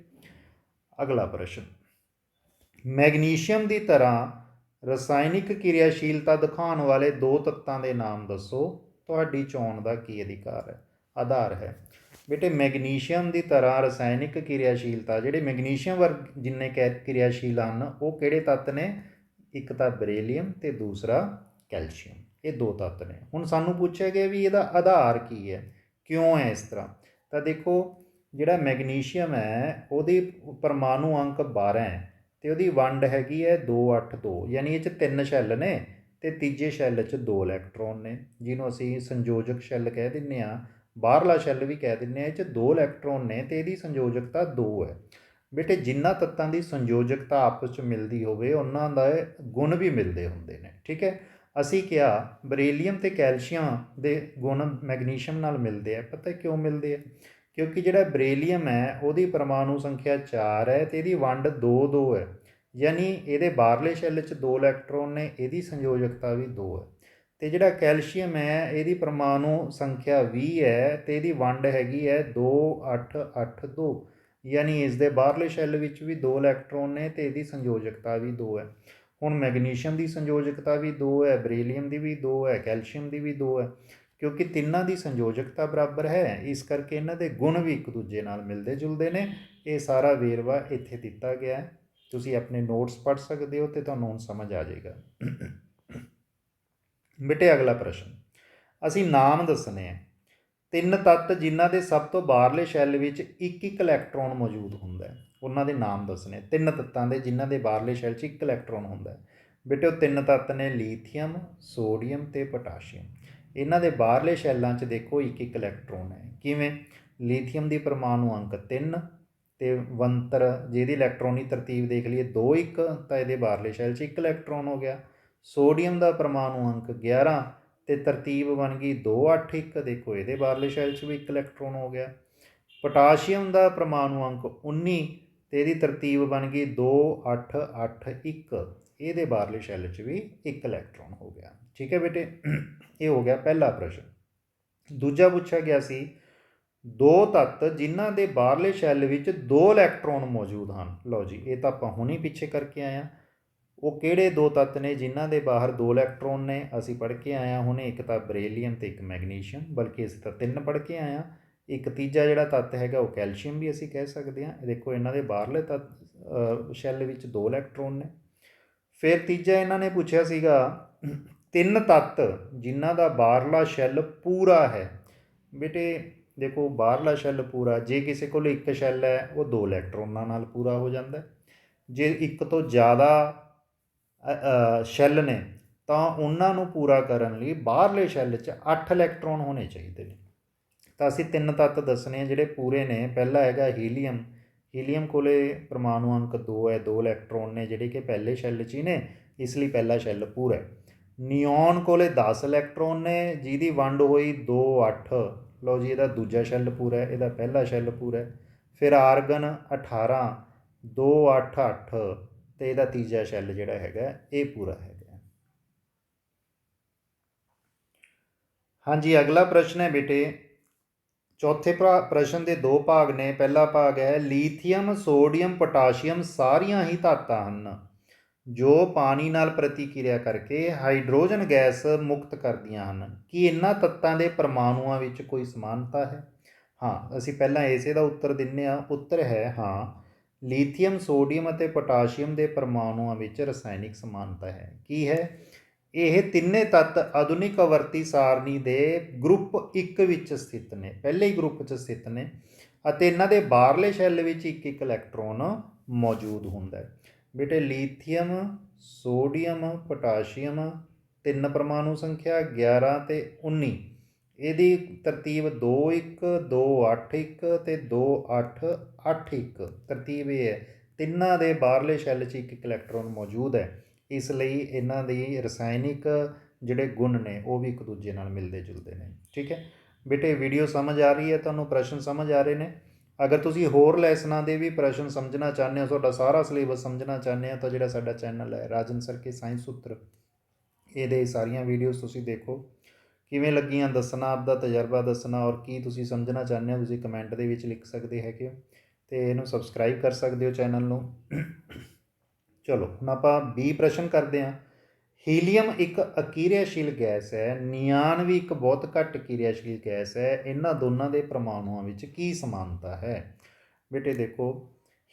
ਅਗਲਾ ਪ੍ਰਸ਼ਨ, ਮੈਗਨੀਸ਼ੀਅਮ ਦੀ ਤਰ੍ਹਾਂ ਰਸਾਇਣਿਕ ਕਿਰਿਆਸ਼ੀਲਤਾ ਦਿਖਾਉਣ ਵਾਲੇ 2 ਤੱਤਾਂ ਦੇ ਨਾਮ ਦੱਸੋ। ਤੁਹਾਡੀ ਚੋਣ ਦਾ ਕੀ ਆਧਾਰ ਹੈ? ਬੇਟੇ, ਮੈਗਨੀਸ਼ੀਅਮ ਦੀ ਤਰ੍ਹਾਂ ਰਸਾਇਣਿਕ ਕਿਰਿਆਸ਼ੀਲਤਾ, ਜਿਹੜੇ ਮੈਗਨੀਸ਼ੀਅਮ ਵਰਗ ਜਿੰਨੇ ਕਿਰਿਆਸ਼ੀਲ ਹਨ ਉਹ ਕਿਹੜੇ ਤੱਤ ਨੇ? ਇੱਕ ਤਾਂ ਬਰੇਲੀਅਮ ਅਤੇ ਦੂਸਰਾ ਕੈਲਸ਼ੀਅਮ। ਇਹ 2 ਤੱਤ ਨੇ। ਹੁਣ ਸਾਨੂੰ ਪੁੱਛਿਆ ਗਿਆ ਵੀ ਇਹਦਾ ਆਧਾਰ ਕੀ ਹੈ, ਕਿਉਂ ਹੈ ਇਸ ਤਰ੍ਹਾਂ। ਤਾਂ ਦੇਖੋ, ਜਿਹੜਾ ਮੈਗਨੀਸ਼ੀਅਮ ਹੈ ਉਹਦੀ ਪਰਮਾਣੂ ਅੰਕ 12 ਹੈ ਅਤੇ ਉਹਦੀ ਵੰਡ ਹੈਗੀ ਹੈ 2, 8, 2, ਯਾਨੀ ਇਹ 'ਚ 3 ਸ਼ੈੱਲ ਨੇ ਅਤੇ ਤੀਜੇ ਸ਼ੈੱਲ 'ਚ 2 ਇਲੈਕਟ੍ਰੋਨ ਨੇ, ਜਿਹਨੂੰ ਅਸੀਂ ਸੰਯੋਜਕ ਸ਼ੈੱਲ ਕਹਿ ਦਿੰਦੇ ਹਾਂ, ਬਾਹਰਲਾ ਸ਼ੈੱਲ ਵੀ ਕਹਿ ਦਿੰਦੇ ਹਾਂ। ਇਹ 'ਚ 2 ਇਲੈਕਟ੍ਰੋਨ ਨੇ ਅਤੇ ਇਹਦੀ ਸੰਯੋਜਕਤਾ 2 ਹੈ। ਬੇਟੇ, ਜਿਨ੍ਹਾਂ ਤੱਤਾਂ ਦੀ ਸੰਯੋਜਕਤਾ ਆਪਸ 'ਚ ਮਿਲਦੀ ਹੋਵੇ ਉਹਨਾਂ ਦਾ ਗੁਣ ਵੀ ਮਿਲਦੇ ਹੁੰਦੇ ਨੇ। ਠੀਕ ਹੈ। ਅਸੀਂ ਕਿਹਾ ਬਰੇਲੀਅਮ ਅਤੇ ਕੈਲਸ਼ੀਅਮ ਦੇ ਗੁਣ ਮੈਗਨੀਸ਼ੀਅਮ ਨਾਲ ਮਿਲਦੇ ਆ। ਪਤਾ ਕਿਉਂ ਮਿਲਦੇ ਆ? ਕਿਉਂਕਿ ਜਿਹੜਾ ਬਰੇਲੀਅਮ ਹੈ ਉਹਦੀ ਪਰਮਾਣੂ ਸੰਖਿਆ 4 ਹੈ ਅਤੇ ਇਹਦੀ ਵੰਡ 2 ਹੈ, ਯਾਨੀ ਇਹਦੇ ਬਾਹਰਲੇ ਸ਼ੈੱਲ 'ਚ 2 ਇਲੈਕਟ੍ਰੋਨ ਨੇ, ਇਹਦੀ ਸੰਯੋਜਕਤਾ ਵੀ 2 ਹੈ। ਅਤੇ ਜਿਹੜਾ ਕੈਲਸ਼ੀਅਮ ਹੈ ਇਹਦੀ ਪਰਮਾਣੂ ਸੰਖਿਆ 20 ਹੈ ਅਤੇ ਇਹਦੀ ਵੰਡ ਹੈਗੀ ਹੈ 2, 8, 8, 2, ਯਾਨੀ ਇਸ ਦੇ ਬਾਹਰਲੇ ਸ਼ੈੱਲ ਵਿੱਚ ਵੀ 2 ਇਲੈਕਟ੍ਰੋਨ ਨੇ ਅਤੇ ਇਹਦੀ ਸੰਯੋਜਕਤਾ ਵੀ 2 ਹੈ। ਹੁਣ ਮੈਗਨੀਸ਼ੀਅਮ ਦੀ ਸੰਯੋਜਕਤਾ ਵੀ 2 ਹੈ, ਬਰੀਲੀਅਮ ਦੀ ਵੀ 2 ਹੈ, ਕੈਲਸ਼ੀਅਮ ਦੀ ਵੀ 2 ਹੈ, ਕਿਉਂਕਿ ਤਿੰਨਾਂ ਦੀ ਸੰਯੋਜਕਤਾ ਬਰਾਬਰ ਹੈ, ਇਸ ਕਰਕੇ ਇਹਨਾਂ ਦੇ ਗੁਣ ਵੀ ਇੱਕ ਦੂਜੇ ਨਾਲ ਮਿਲਦੇ ਜੁਲਦੇ ਨੇ। ਇਹ ਸਾਰਾ ਵੇਰਵਾ ਇੱਥੇ ਦਿੱਤਾ ਗਿਆ ਹੈ, ਤੁਸੀਂ ਆਪਣੇ ਨੋਟਸ ਪੜ੍ਹ ਸਕਦੇ ਹੋ ਅਤੇ ਤੁਹਾਨੂੰ ਹੁਣ ਸਮਝ ਆ ਜਾਏਗਾ। ਬੇਟੇ ਅਗਲਾ ਪ੍ਰਸ਼ਨ, ਅਸੀਂ ਨਾਮ ਦੱਸਣੇ ਆ 3 ਤੱਤ ਜਿਨ੍ਹਾਂ ਦੇ ਸਭ ਤੋਂ ਬਾਹਰਲੇ ਸ਼ੈੱਲ ਵਿੱਚ ਇੱਕ ਇਲੈਕਟ੍ਰੋਨ ਮੌਜੂਦ ਹੁੰਦਾ ਹੈ, ਉਹਨਾਂ ਦੇ ਨਾਮ ਦੱਸਣੇ। 3 ਤੱਤਾਂ ਦੇ ਜਿਨ੍ਹਾਂ ਦੇ ਬਾਹਰਲੇ ਸ਼ੈੱਲ 'ਚ ਇੱਕ ਇਲੈਕਟ੍ਰੋਨ ਹੁੰਦਾ। ਬੇਟੇ ਉਹ 3 ਤੱਤ ਨੇ ਲੀਥੀਅਮ, ਸੋਡੀਅਮ ਅਤੇ ਪੋਟਾਸ਼ੀਅਮ। ਇਹਨਾਂ ਦੇ ਬਾਹਰਲੇ ਸ਼ੈੱਲਾਂ 'ਚ ਦੇਖੋ ਇੱਕ ਇਲੈਕਟ੍ਰੋਨ ਹੈ। ਕਿਵੇਂ? ਲੀਥੀਅਮ ਦੀ ਪਰਮਾਣੂ ਅੰਕ 3 ਅਤੇ ਵੰਤਰ ਜਿਹਦੀ ਇਲੈਕਟ੍ਰੋਨੀ ਤਰਤੀਬ ਦੇਖ ਲਈਏ 2 1, ਤਾਂ ਇਹਦੇ ਬਾਹਰਲੇ ਸ਼ੈੱਲ 'ਚ ਇੱਕ ਇਲੈਕਟ੍ਰੋਨ ਹੋ ਗਿਆ। ਸੋਡੀਅਮ ਦਾ ਪਰਮਾਣੂ ਅੰਕ 11 ਅਤੇ ਤਰਤੀਬ ਬਣ ਗਈ 2 8 1, ਦੇਖੋ ਇਹਦੇ ਬਾਹਰਲੇ ਸ਼ੈੱਲ 'ਚ ਵੀ ਇੱਕ ਇਲੈਕਟ੍ਰੋਨ ਹੋ ਗਿਆ। ਪੋਟਾਸ਼ੀਅਮ ਦਾ ਪਰਮਾਣੂ ਅੰਕ 19 ਅਤੇ ਇਹਦੀ ਤਰਤੀਬ ਬਣ ਗਈ 2 8 8 1, ਇਹਦੇ ਬਾਹਰਲੇ ਸ਼ੈੱਲ 'ਚ ਵੀ ਇੱਕ ਇਲੈਕਟ੍ਰੋਨ ਹੋ ਗਿਆ। ਠੀਕ ਹੈ ਬੇਟੇ, ਇਹ ਹੋ ਗਿਆ ਪਹਿਲਾ ਪ੍ਰਸ਼ਨ। ਦੂਜਾ ਪੁੱਛਿਆ ਗਿਆ ਸੀ 2 ਤੱਤ ਜਿਨ੍ਹਾਂ ਦੇ ਬਾਹਰਲੇ ਸ਼ੈੱਲ ਵਿੱਚ 2 ਇਲੈਕਟ੍ਰੋਨ ਮੌਜੂਦ ਹਨ। ਲਓ ਜੀ, ਇਹ ਤਾਂ ਆਪਾਂ ਹੁਣੀ ਪਿੱਛੇ ਕਰਕੇ ਆਏ ਹਾਂ। ਉਹ ਕਿਹੜੇ 2 ਤੱਤ ਨੇ ਜਿਨ੍ਹਾਂ ਦੇ ਬਾਹਰ 2 ਇਲੈਕਟ੍ਰੋਨ ਨੇ? ਅਸੀਂ ਪੜ੍ਹ ਕੇ ਆਏ ਹਾਂ ਹੁਣੇ, ਇੱਕ ਤਾਂ ਬਰੇਲੀਅਮ ਅਤੇ ਇੱਕ ਮੈਗਨੀਸ਼ੀਅਮ, ਬਲਕਿ ਅਸੀਂ ਤਾਂ 3 ਪੜ੍ਹ ਕੇ ਆਏ ਹਾਂ। ਇੱਕ ਤੀਜਾ ਜਿਹੜਾ ਤੱਤ ਹੈਗਾ ਉਹ ਕੈਲਸ਼ੀਅਮ ਵੀ ਅਸੀਂ ਕਹਿ ਸਕਦੇ ਹਾਂ। ਦੇਖੋ ਇਹਨਾਂ ਦੇ ਬਾਹਰਲੇ ਤੱਤ ਸ਼ੈੱਲ ਵਿੱਚ 2 ਇਲੈਕਟ੍ਰੋਨ ਨੇ। ਫਿਰ ਤੀਜਾ ਇਹਨਾਂ ਨੇ ਪੁੱਛਿਆ ਸੀਗਾ 3 ਤੱਤ ਜਿਨ੍ਹਾਂ ਦਾ ਬਾਹਰਲਾ ਸ਼ੈੱਲ ਪੂਰਾ ਹੈ। ਬੇਟੇ ਦੇਖੋ ਬਾਹਰਲਾ ਸ਼ੈੱਲ ਪੂਰਾ, ਜੇ ਕਿਸੇ ਕੋਲ ਇੱਕ ਸ਼ੈੱਲ ਹੈ ਉਹ 2 ਇਲੈਕਟ੍ਰੋਨਾਂ ਨਾਲ ਪੂਰਾ ਹੋ ਜਾਂਦਾ। ਜੇ ਇੱਕ ਤੋਂ ਜ਼ਿਆਦਾ ਸ਼ੈੱਲ ਨੇ ਤਾਂ ਉਹਨਾਂ ਨੂੰ ਪੂਰਾ ਕਰਨ ਲਈ ਬਾਹਰਲੇ ਸ਼ੈੱਲ 'ਚ 8 ਇਲੈਕਟ੍ਰੋਨ ਹੋਣੇ ਚਾਹੀਦੇ ਨੇ। ਤਾਂ ਅਸੀਂ 3 ਤੱਤ ਦੱਸਣੇ ਆ ਜਿਹੜੇ ਪੂਰੇ ਨੇ। ਪਹਿਲਾ ਹੈਗਾ ਹੀਲੀਅਮ। ਹੀਲੀਅਮ ਕੋਲੇ ਪਰਮਾਣੂ ਅੰਕ 2 ਹੈ, 2 ਇਲੈਕਟ੍ਰੋਨ ਨੇ ਜਿਹੜੇ ਕਿ ਪਹਿਲੇ ਸ਼ੈੱਲ 'ਚ ਹੀ ਨੇ, ਇਸ ਲਈ ਪਹਿਲਾ ਸ਼ੈੱਲ ਪੂਰਾ ਹੈ। ਨਿਓਨ ਕੋਲੇ 10 ਇਲੈਕਟ੍ਰੋਨ ਨੇ, ਜਿਹਦੀ ਵੰਡ ਹੋਈ 2 8। ਲਓ ਜੀ, ਇਹਦਾ ਦੂਜਾ ਸ਼ੈੱਲ ਪੂਰਾ ਹੈ, ਇਹਦਾ ਪਹਿਲਾ ਸ਼ੈੱਲ ਪੂਰਾ ਹੈ। ਫਿਰ ਆਰਗਨ 18, 2 8 8 ਅਤੇ ਇਹਦਾ ਤੀਜਾ ਸ਼ੈੱਲ ਜਿਹੜਾ ਹੈਗਾ ਇਹ ਪੂਰਾ ਹੈਗਾ। ਹਾਂਜੀ, ਅਗਲਾ ਪ੍ਰਸ਼ਨ ਹੈ ਬੇਟੇ, ਚੌਥੇ ਪ੍ਰਸ਼ਨ ਦੇ 2 ਭਾਗ ਨੇ। ਪਹਿਲਾ ਭਾਗ ਹੈ ਲੀਥੀਅਮ, ਸੋਡੀਅਮ, ਪੋਟਾਸ਼ੀਅਮ ਸਾਰੀਆਂ ਹੀ ਧਾਤਾਂ ਹਨ ਜੋ ਪਾਣੀ ਨਾਲ ਪ੍ਰਤੀਕਿਰਿਆ ਕਰਕੇ ਹਾਈਡਰੋਜਨ ਗੈਸ ਮੁਕਤ ਕਰਦੀਆਂ ਹਨ। ਕੀ ਇਹਨਾਂ ਤੱਤਾਂ ਦੇ ਪਰਮਾਣੂਆਂ ਵਿੱਚ ਕੋਈ ਸਮਾਨਤਾ ਹੈ? ਹਾਂ, ਅਸੀਂ ਪਹਿਲਾਂ ਇਸੇ ਦਾ ਉੱਤਰ ਦਿੰਦੇ ਹਾਂ। ਉੱਤਰ ਹੈ ਹਾਂ, ਲੀਥੀਅਮ, ਸੋਡੀਅਮ ਅਤੇ ਪੋਟਾਸ਼ੀਅਮ ਦੇ ਪਰਮਾਣੂਆਂ ਵਿੱਚ ਰਸਾਇਣਿਕ ਸਮਾਨਤਾ ਹੈ। ਕੀ ਹੈ? ਇਹ ਤਿੰਨੇ ਤੱਤ ਆਧੁਨਿਕ ਆਵਰਤੀ ਸਾਰਣੀ ਦੇ ਗਰੁੱਪ 1 ਵਿੱਚ ਸਥਿਤ ਨੇ, ਪਹਿਲੇ ਹੀ ਗਰੁੱਪ 'ਚ ਸਥਿਤ ਨੇ, ਅਤੇ ਇਹਨਾਂ ਦੇ ਬਾਹਰਲੇ ਸ਼ੈੱਲ ਵਿੱਚ ਇੱਕ ਇਲੈਕਟ੍ਰੋਨ ਮੌਜੂਦ ਹੁੰਦਾ ਹੈ। ਬੇਟੇ ਲੀਥੀਅਮ, ਸੋਡੀਅਮ, ਪੋਟਾਸ਼ੀਅਮ 3 ਪਰਮਾਣੂ ਸੰਖਿਆ 11 ਅਤੇ 19, ਇਹਦੀ ਤਰਤੀਬ 2 1 2 8 1 ਅਤੇ 2 8 8 1। ਤਰਤੀਬ ਇਹ ਹੈ, ਤਿੰਨਾਂ ਦੇ ਬਾਹਰਲੇ ਸ਼ੈੱਲ 'ਚ ਇੱਕ ਇਲੈਕਟ੍ਰੋਨ ਮੌਜੂਦ ਹੈ, ਇਸ ਲਈ ਇਹਨਾਂ ਦੀ ਰਸਾਇਣਿਕ ਜਿਹੜੇ ਗੁਣ ਨੇ ਉਹ ਵੀ ਇੱਕ ਦੂਜੇ ਨਾਲ ਮਿਲਦੇ ਜੁਲਦੇ ਨੇ। ਠੀਕ ਹੈ ਬੇਟੇ, ਵੀਡੀਓ ਸਮਝ ਆ ਰਹੀ ਹੈ ਤੁਹਾਨੂੰ? ਪ੍ਰਸ਼ਨ ਸਮਝ ਆ ਰਹੇ ਨੇ? ਅਗਰ ਤੁਸੀਂ ਹੋਰ ਲੈਸਨਾਂ ਦੇ ਵੀ ਪ੍ਰਸ਼ਨ ਸਮਝਣਾ ਚਾਹੁੰਦੇ ਹੋ, ਤੁਹਾਡਾ ਸਾਰਾ ਸਿਲੇਬਸ ਸਮਝਣਾ ਚਾਹੁੰਦੇ ਹੋ, ਤਾਂ ਜਿਹੜਾ ਸਾਡਾ ਚੈਨਲ ਹੈ ਰਾਜਨ ਸਰ ਕੇ ਸਾਇੰਸ ਸੂਤਰ, ਇਹਦੇ ਸਾਰੀਆਂ ਵੀਡੀਓਜ਼ ਤੁਸੀਂ ਦੇਖੋ। ਕਿਵੇਂ ਲੱਗੀਆਂ ਦੱਸਣਾ, ਆਪਦਾ ਤਜਰਬਾ ਦੱਸਣਾ, ਔਰ ਕੀ ਤੁਸੀਂ ਸਮਝਣਾ ਚਾਹੁੰਦੇ ਹੋ ਤੁਸੀਂ ਕਮੈਂਟ ਦੇ ਵਿੱਚ ਲਿਖ ਸਕਦੇ ਹੈਗੇ ਹੋ, ਅਤੇ ਇਹਨੂੰ ਸਬਸਕ੍ਰਾਈਬ ਕਰ ਸਕਦੇ ਹੋ ਚੈਨਲ ਨੂੰ। ਚਲੋ ਹੁਣ ਆਪਾਂ 20 ਪ੍ਰਸ਼ਨ ਕਰਦੇ ਹਾਂ। ਹੀਲੀਅਮ ਇੱਕ ਅਕਿਰਿਆਸ਼ੀਲ ਗੈਸ ਹੈ, ਨਿਆਨ ਵੀ ਇੱਕ ਬਹੁਤ ਘੱਟ ਕਿਰਿਆਸ਼ੀਲ ਗੈਸ ਹੈ, ਇਹਨਾਂ ਦੋਨਾਂ ਦੇ ਪਰਮਾਣੂਆਂ ਵਿੱਚ ਕੀ ਸਮਾਨਤਾ ਹੈ? ਬੇਟੇ ਦੇਖੋ,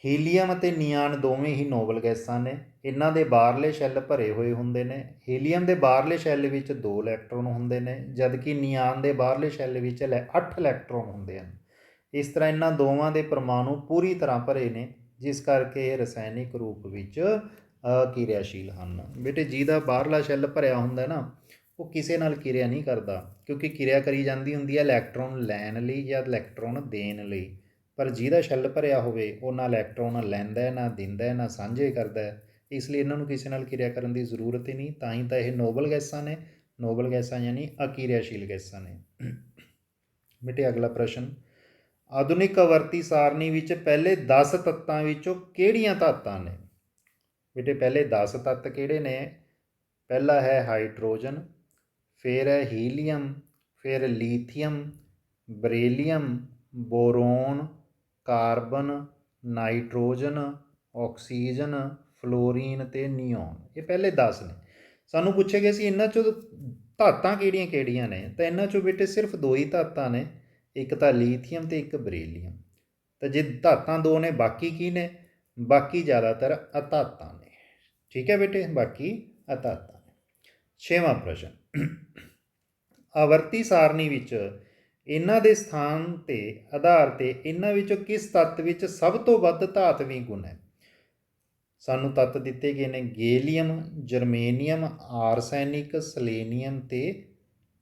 ਹੀਲੀਅਮ ਅਤੇ ਨਿਆਨ ਦੋਵੇਂ ਹੀ ਨੋਬਲ ਗੈਸਾਂ ਨੇ। ਇਹਨਾਂ ਦੇ ਬਾਹਰਲੇ ਸ਼ੈੱਲ ਭਰੇ ਹੋਏ ਹੁੰਦੇ ਨੇ। ਹੀਲੀਅਮ ਦੇ ਬਾਹਰਲੇ ਸ਼ੈੱਲ ਵਿੱਚ 2 ਇਲੈਕਟ੍ਰੋਨ ਹੁੰਦੇ ਨੇ, ਜਦਕਿ ਨਿਆਨ ਦੇ ਬਾਹਰਲੇ ਸ਼ੈੱਲ ਵਿੱਚ 8 ਇਲੈਕਟ੍ਰੋਨ ਹੁੰਦੇ ਹਨ। ਇਸ ਤਰ੍ਹਾਂ ਇਹਨਾਂ ਦੋਵਾਂ ਦੇ ਪਰਮਾਣੂ ਪੂਰੀ ਤਰ੍ਹਾਂ ਭਰੇ ਨੇ, ਜਿਸ ਕਰਕੇ ਇਹ ਰਸਾਇਣਿਕ ਰੂਪ ਵਿੱਚ ਅਕਿਰਿਆਸ਼ੀਲ ਹਨ। ਬੇਟੇ ਜਿਹਦਾ ਬਾਹਰਲਾ ਸ਼ੈੱਲ ਭਰਿਆ ਹੁੰਦਾ ਨਾ, ਉਹ ਕਿਸੇ ਨਾਲ ਕਿਰਿਆ ਨਹੀਂ ਕਰਦਾ, ਕਿਉਂਕਿ ਕਿਰਿਆ ਕਰੀ ਜਾਂਦੀ ਹੁੰਦੀ ਹੈ ਇਲੈਕਟ੍ਰੋਨ ਲੈਣ ਲਈ ਜਾਂ ਇਲੈਕਟ੍ਰੋਨ ਦੇਣ ਲਈ। ਪਰ ਜਿਹਦਾ ਸ਼ੈੱਲ ਭਰਿਆ ਹੋਵੇ ਉਹ ਨਾ ਇਲੈਕਟ੍ਰੋਨ ਲੈਂਦਾ, ਨਾ ਦਿੰਦਾ, ਨਾ ਸਾਂਝੇ ਕਰਦਾ, ਇਸ ਲਈ ਇਹਨਾਂ ਨੂੰ ਕਿਸੇ ਨਾਲ ਕਿਰਿਆ ਕਰਨ ਦੀ ਜ਼ਰੂਰਤ ਹੀ ਨਹੀਂ। ਤਾਂ ਹੀ ਤਾਂ ਇਹ ਨੋਬਲ ਗੈਸਾਂ ਨੇ। ਨੋਬਲ ਗੈਸਾਂ ਯਾਨੀ ਅਕਿਰਿਆਸ਼ੀਲ ਗੈਸਾਂ ਨੇ। ਬੇਟੇ ਅਗਲਾ ਪ੍ਰਸ਼ਨ, ਆਧੁਨਿਕ ਆਵਰਤੀ ਸਾਰਣੀ ਵਿੱਚ ਪਹਿਲੇ 10 ਤੱਤਾਂ ਵਿੱਚੋਂ ਕਿਹੜੀਆਂ ਧਾਤਾਂ ਨੇ? ਬੇਟੇ ਪਹਿਲੇ 10 ਤੱਤ ਕਿਹੜੇ ਨੇ? ਪਹਿਲਾ ਹੈ ਹਾਈਡਰੋਜਨ, ਫਿਰ ਹੈ ਹੀਲੀਅਮ, ਫਿਰ lithium, beryllium, boron, carbon, nitrogen, oxygen, fluorine ਤੇ ਨਿਓਨ, ਇਹ ਪਹਿਲੇ 10 ਨੇ। ਸਾਨੂੰ ਪੁੱਛਿਆ ਗਿਆ ਸੀ ਇਹਨਾਂ 'ਚੋਂ ਧਾਤਾਂ ਕਿਹੜੀਆਂ ਕਿਹੜੀਆਂ ਨੇ, ਤਾਂ ਇਹਨਾਂ 'ਚੋਂ ਬੇਟੇ ਸਿਰਫ 2 ਹੀ ਧਾਤਾਂ ਨੇ, ਇੱਕ ਤਾਂ ਲੀਥੀਅਮ ਤੇ ਇੱਕ ਬਰੀਲੀਅਮ। ਤਾਂ ਜੇ ਧਾਤਾਂ 2 ਨੇ, ਬਾਕੀ ਕੀ ਨੇ? ਬਾਕੀ ਜ਼ਿਆਦਾਤਰ ਅਧਾਤਾਂ ਨੇ। ਠੀਕ ਹੈ ਬੇਟੇ, ਬਾਕੀ ਅਧਾਤਾਂ ਨੇ। 6ਵਾਂ ਪ੍ਰਸ਼ਨ, ਆਵਰਤੀ ਸਾਰਣੀ ਵਿੱਚ ਇਹਨਾਂ ਦੇ ਸਥਾਨ ਤੇ ਆਧਾਰ ਤੇ ਇਹਨਾਂ ਵਿੱਚੋਂ ਕਿਸ ਤੱਤ ਵਿੱਚ ਸਭ ਤੋਂ ਵੱਧ ਧਾਤਵੀ ਗੁਣ ਹੈ? ਸਾਨੂੰ ਤੱਤ ਦਿੱਤੇ ਗਏ ਨੇ ਗੈਲੀਅਮ, ਜਰਮੇਨੀਅਮ, ਆਰਸੈਨਿਕ, ਸਲੇਨੀਅਮ ਤੇ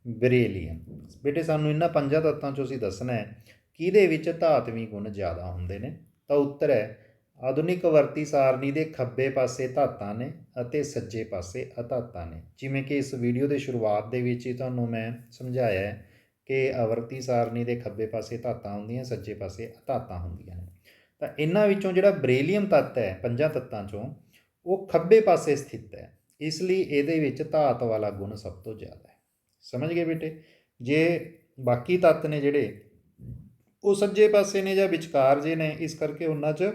ਬਰੇਲੀਅਮ। ਬੇਟੇ ਸਾਨੂੰ ਇਹਨਾਂ 5 ਤੱਤਾਂ 'ਚੋਂ ਅਸੀਂ ਦੱਸਣਾ ਹੈ ਕਿਹਦੇ ਵਿੱਚ ਧਾਤਵੀ ਗੁਣ ਜ਼ਿਆਦਾ ਹੁੰਦੇ ਨੇ। ਤਾਂ ਉੱਤਰ ਹੈ ਆਧੁਨਿਕ ਆਵਰਤੀ ਸਾਰਣੀ ਦੇ ਖੱਬੇ ਪਾਸੇ ਧਾਤਾਂ ਨੇ ਅਤੇ ਸੱਜੇ ਪਾਸੇ ਅਧਾਤਾਂ ਨੇ। ਜਿਵੇਂ ਕਿ ਇਸ ਵੀਡੀਓ ਦੇ ਸ਼ੁਰੂਆਤ ਦੇ ਵਿੱਚ ਹੀ ਤੁਹਾਨੂੰ ਮੈਂ ਸਮਝਾਇਆ ਹੈ ਕਿ ਆਵਰਤੀ ਸਾਰਣੀ ਦੇ ਖੱਬੇ ਪਾਸੇ ਧਾਤਾਂ ਹੁੰਦੀਆਂ, ਸੱਜੇ ਪਾਸੇ ਅਧਾਤਾਂ ਹੁੰਦੀਆਂ ਨੇ। ਤਾਂ ਇਹਨਾਂ ਵਿੱਚੋਂ ਜਿਹੜਾ ਬਰੇਲੀਅਮ ਤੱਤ ਹੈ 5 ਤੱਤਾਂ 'ਚੋਂ, ਉਹ ਖੱਬੇ ਪਾਸੇ ਸਥਿਤ ਹੈ, ਇਸ ਲਈ ਇਹਦੇ ਵਿੱਚ ਧਾਤ ਵਾਲਾ ਗੁਣ ਸਭ ਤੋਂ ਜ਼ਿਆਦਾ ਹੈ। ਸਮਝ ਗਏ ਬੇਟੇ? ਜੇ ਬਾਕੀ ਤੱਤ ਨੇ ਜਿਹੜੇ ਉਹ ਸੱਜੇ ਪਾਸੇ ਨੇ ਜਾਂ ਵਿਚਕਾਰ ਜੇ ਨੇ, ਇਸ ਕਰਕੇ ਉਹਨਾਂ 'ਚ